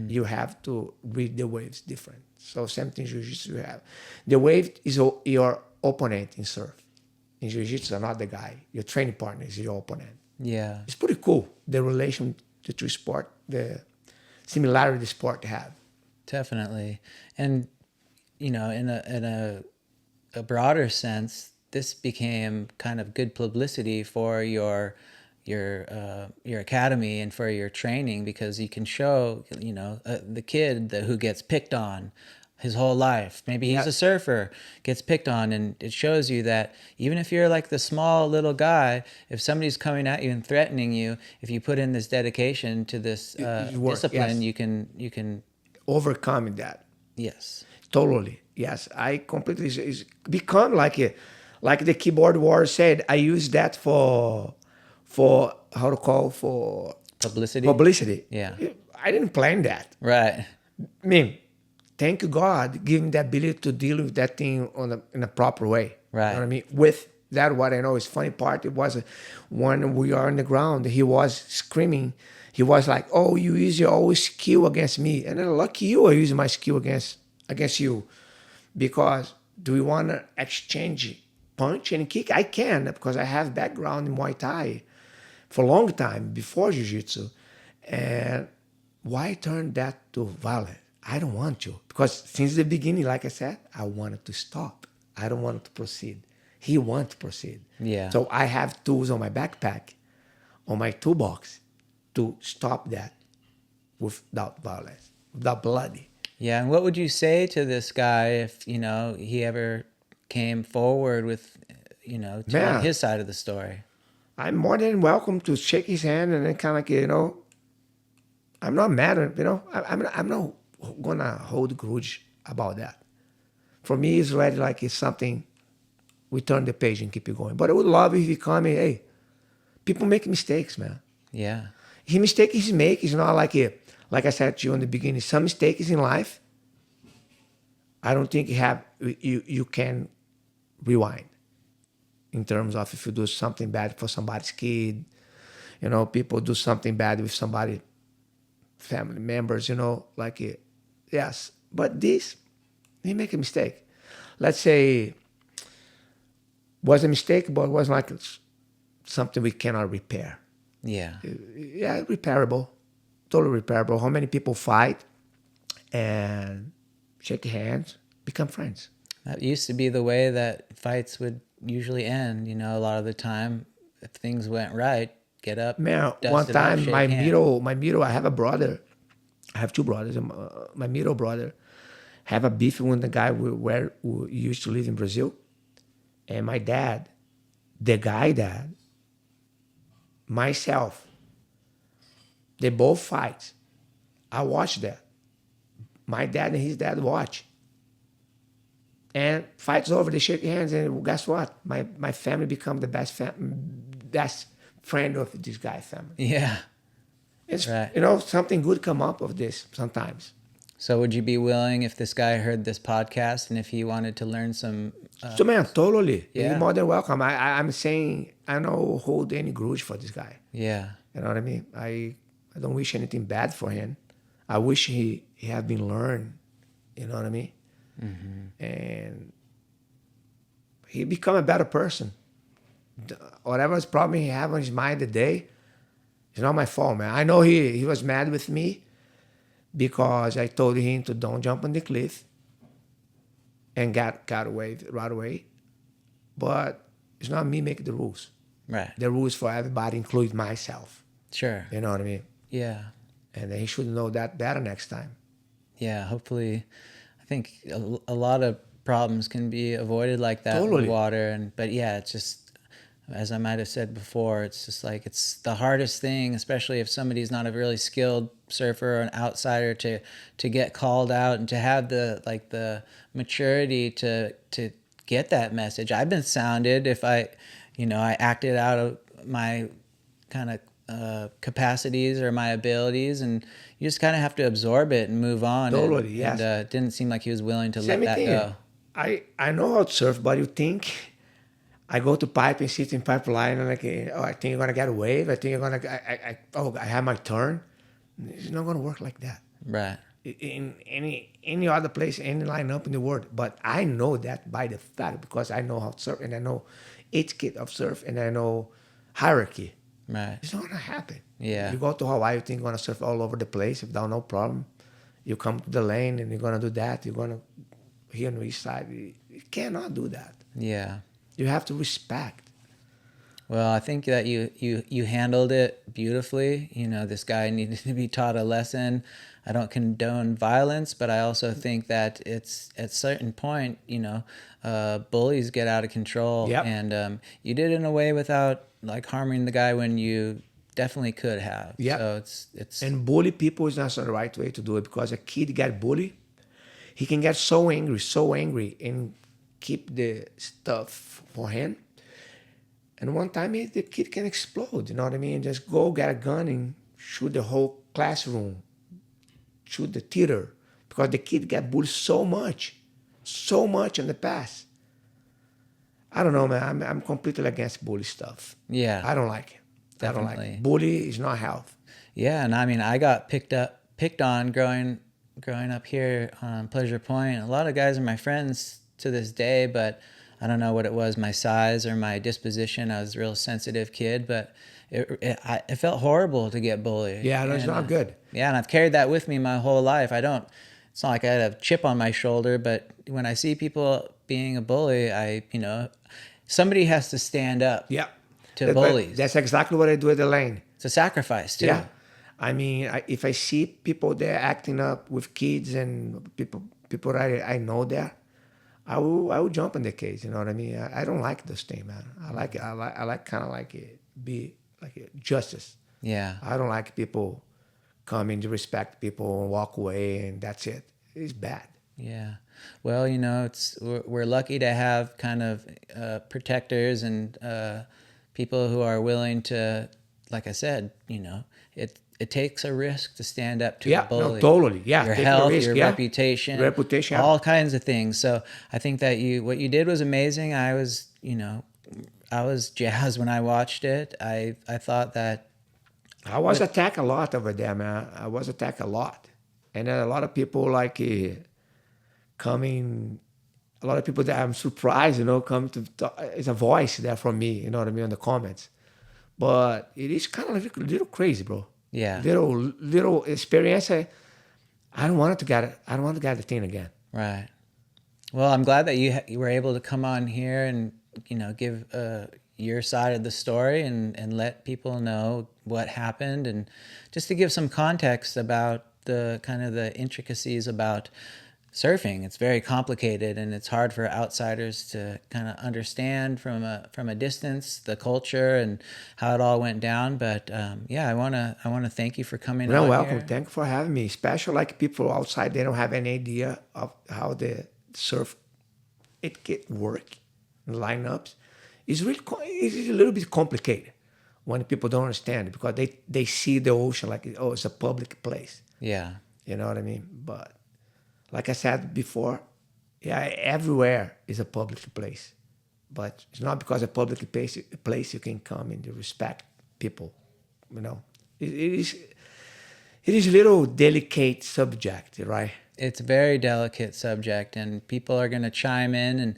You have to read the waves different. So same thing jiu-jitsu you have. The wave is your opponent in surf. In jiu-jitsu, not the guy. Your training partner is your opponent. Yeah. It's pretty cool, the relation the two sport, the similarity the sport have. Definitely. And in a broader sense, this became kind of good publicity for your academy and for your training, because you can show the kid who gets picked on his whole life. Maybe he's a surfer, gets picked on, and it shows you that even if you're like the small little guy, if somebody's coming at you and threatening you, if you put in this dedication to this discipline, yes. you can Overcoming that. yes. Totally. Yes. I completely it's become like the keyboard warrior said, I use that for how to call for Publicity. Yeah. I didn't plan that. Right. I mean, thank God, give me the ability to deal with that thing in a proper way. Right. You know what I mean? With that, what I know is funny part, it was when we are on the ground, he was screaming. He was like, oh, you use your always skill against me. And then lucky you are using my skill against you. Because do we want to exchange punch and kick? I can, because I have background in Muay Thai for a long time before Jiu-Jitsu. And why turn that to violence? I don't want to. Because since the beginning, like I said, I wanted to stop. I don't want to proceed. He wants to proceed. Yeah. So I have tools on my backpack, on my toolbox, to stop that without violence, without bloody. Yeah, and what would you say to this guy if, he ever came forward with, telling his side of the story? I'm more than welcome to shake his hand and then kind of like, I'm not mad at him, I'm not gonna hold grudge about that. For me, it's already like it's something, we turn the page and keep it going. But I would love if he come in, hey, people make mistakes, man. Yeah. He mistake he make is not like it. Like I said to you in the beginning, some mistakes in life, I don't think you can rewind. In terms of if you do something bad for somebody's kid, people do something bad with somebody, family members, like it. Yes, but this, he make a mistake. Let's say, was a mistake, but it was like something we cannot repair. Yeah. Yeah, repairable. Totally repairable. How many people fight and shake hands, become friends? That used to be the way that fights would usually end. A lot of the time, if things went right, get up. Man, dust one it off, time shake my hands. middle, I have a brother. I have two brothers. My middle brother have a beef with the guy who used to live in Brazil. And my dad, the guy dad, myself, they both fight. I watch that. My dad and his dad watch. And fights over, they shake hands, and guess what? My family become the best friend of this guy's family. Yeah. It's Right. Something good come up of this sometimes. So would you be willing, if this guy heard this podcast and if he wanted to learn some... So man, totally. Yeah. You're more than welcome. I'm saying I don't hold any grudge for this guy. Yeah. You know what I mean? I don't wish anything bad for him. I wish he had been learned. You know what I mean? Mm-hmm. And he become a better person. Whatever problem he have on his mind today, it's not my fault, man. I know he was mad with me because I told him to don't jump on the cliff. and got away right away. But it's not me making the rules. Right. The rules for everybody, include myself. Sure. You know what I mean? Yeah. And he should know that better next time. Yeah. Hopefully, I think a lot of problems can be avoided like that with Totally. water. But yeah, it's just, as I might have said before, it's just like it's the hardest thing, especially if somebody's not a really skilled surfer or an outsider, to get called out and to have the maturity to get that message. I've been sounded if I acted out of my kind of capacities or my abilities, and you just kind of have to absorb it and move on. Totally, And yes. it didn't seem like he was willing to let Same that thing. go. I know how to surf, but you think I go to pipe and sit in pipeline and like, oh, I think you're gonna get a wave. I think you're gonna, I have my turn. It's not gonna work like that. Right. In any other place, any lineup in the world. But I know that by the fact because I know how to surf and I know etiquette of surf and I know hierarchy. Right. It's not gonna happen. Yeah. You go to Hawaii, you think you're gonna surf all over the place without no problem. You come to the lane and you're gonna do that. You're gonna here on the east side. You cannot do that. Yeah. You have to respect. Well, I think that you handled it beautifully. This guy needed to be taught a lesson. I don't condone violence, but I also think that it's at a certain point, bullies get out of control. Yep. And you did it in a way without like harming the guy when you definitely could have. Yep. So it's And bully people is not the right way to do it because a kid get bullied, he can get so angry, and keep the stuff for him. And one time the kid can explode, you know what I mean? Just go get a gun and shoot the whole classroom, shoot the theater, because the kid got bullied so much in the past. I don't know, man. I'm completely against bully stuff. Yeah. I don't like it. I don't like Definitely. it. Bully is not health. Yeah, and I mean, I got picked on growing up here on Pleasure Point. A lot of guys are my friends to this day, but I don't know what it was, my size or my disposition. I was a real sensitive kid, but it felt horrible to get bullied. Yeah, that's not good. Yeah, and I've carried that with me my whole life. It's not like I had a chip on my shoulder, but when I see people being a bully, somebody has to stand up Yeah. to bullies. That's exactly what I do at the lane. It's a sacrifice too. Yeah. I mean, if I see people there acting up with kids and people that I know there, I will jump in the case. You know what I mean? I don't like this thing, man. I like kind of like it be like justice. Yeah. I don't like people coming to respect people and walk away and that's it. It's bad. Yeah. Well, we're lucky to have kind of protectors and people who are willing to, like I said, it takes a risk to stand up to a bully. No, totally. Yeah, your taking a health, risk, your yeah. reputation, all kinds of things. So I think that what you did was amazing. I was jazzed when I watched it. I thought that I was attacked a lot over there, man. I was attacked a lot. And then a lot of people like coming, a lot of people that I'm surprised, come to talk. It's a voice there from me, you know what I mean, in the comments. But it is kind of a little crazy, bro. Yeah. Little experience. I don't want to get it. I don't want to get the thing again. Right. Well, I'm glad that you were able to come on here and give your side of the story and let people know what happened, and just to give some context about the kind of the intricacies about surfing. It's very complicated, and it's hard for outsiders to kind of understand from a distance the culture and how it all went down. But I want to thank you for coming. You're on welcome. here. Thank you for having me. Especially like people outside, they don't have any idea of how the surf etiquette work, lineups. It's it's a little bit complicated when people don't understand it because they see the ocean like it's a public place. Yeah. You know what I mean? But like I said before, everywhere is a public place. But it's not because a public place you can come and you respect people. It is a little delicate subject, right? It's a very delicate subject, and people are going to chime in, and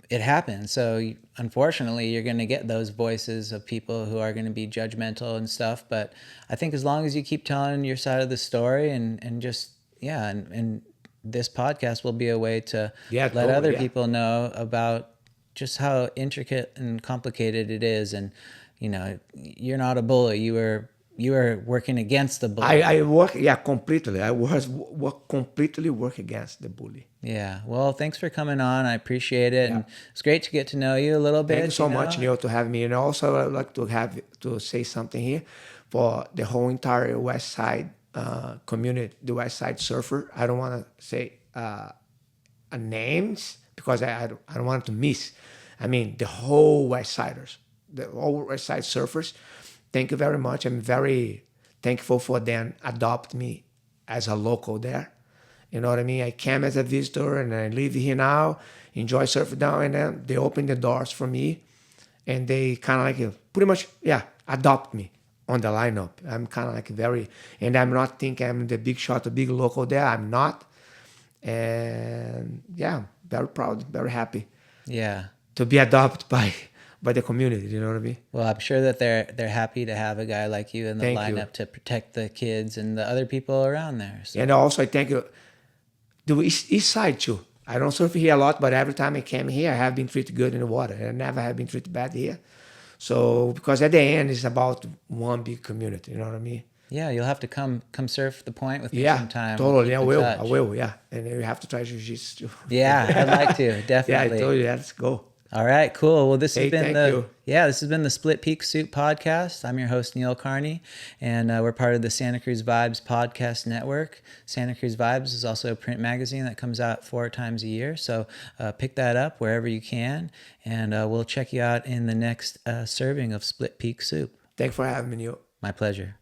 it happens. So unfortunately, you're going to get those voices of people who are going to be judgmental and stuff. But I think as long as you keep telling your side of the story and just and this podcast will be a way to Yeah, let totally, other yeah. people know about just how intricate and complicated it is. And, you know, you're not a bully. You were working against the bully. I work, yeah, completely. I was work completely work against the bully. Yeah. Well, thanks for coming on. I appreciate it. Yeah. And it's great to get to know you a little Thank you bit, you so much, know. Neil, to have me. And also, I'd like to have to say something here for the whole entire West Side community, the West Side surfer. I don't want to say names because I don't want to miss. I mean, the whole West Siders, the whole West Side surfers. Thank you very much. I'm very thankful for them adopt me as a local there. You know what I mean? I came as a visitor and I live here now, enjoy surfing down, and then they open the doors for me and they kind of like pretty much, yeah, adopt me on the lineup. I'm kind of like very, and I'm not thinking I'm the big shot, the big local there. I'm not. And yeah, very proud, very happy Yeah. to be adopted by the community. You know what I mean? Well, I'm sure that they're happy to have a guy like you in the Thank you. lineup to protect the kids and the other people around there. So. And also, I thank you. The east side too. I don't surf here a lot, but every time I came here, I have been treated good in the water. I never have been treated bad here. So, because at the end, it's about one big community. You know what I mean? Yeah, you'll have to come surf the point with me Yeah, sometime. totally. Keep I in will. touch. I will. Yeah, and you have to try jiu-jitsu too. Yeah, I'd like to Yeah, I definitely. told you. Let's go. All right, cool. Well, this Hey, has been thank you. this has been the Split Peak Soup podcast. I'm your host Neil Carney, and we're part of the Santa Cruz Vibes podcast network. Santa Cruz Vibes is also a print magazine that comes out 4 times a year, so pick that up wherever you can, and we'll check you out in the next serving of Split Peak Soup. Thanks for having me, Neil. My pleasure.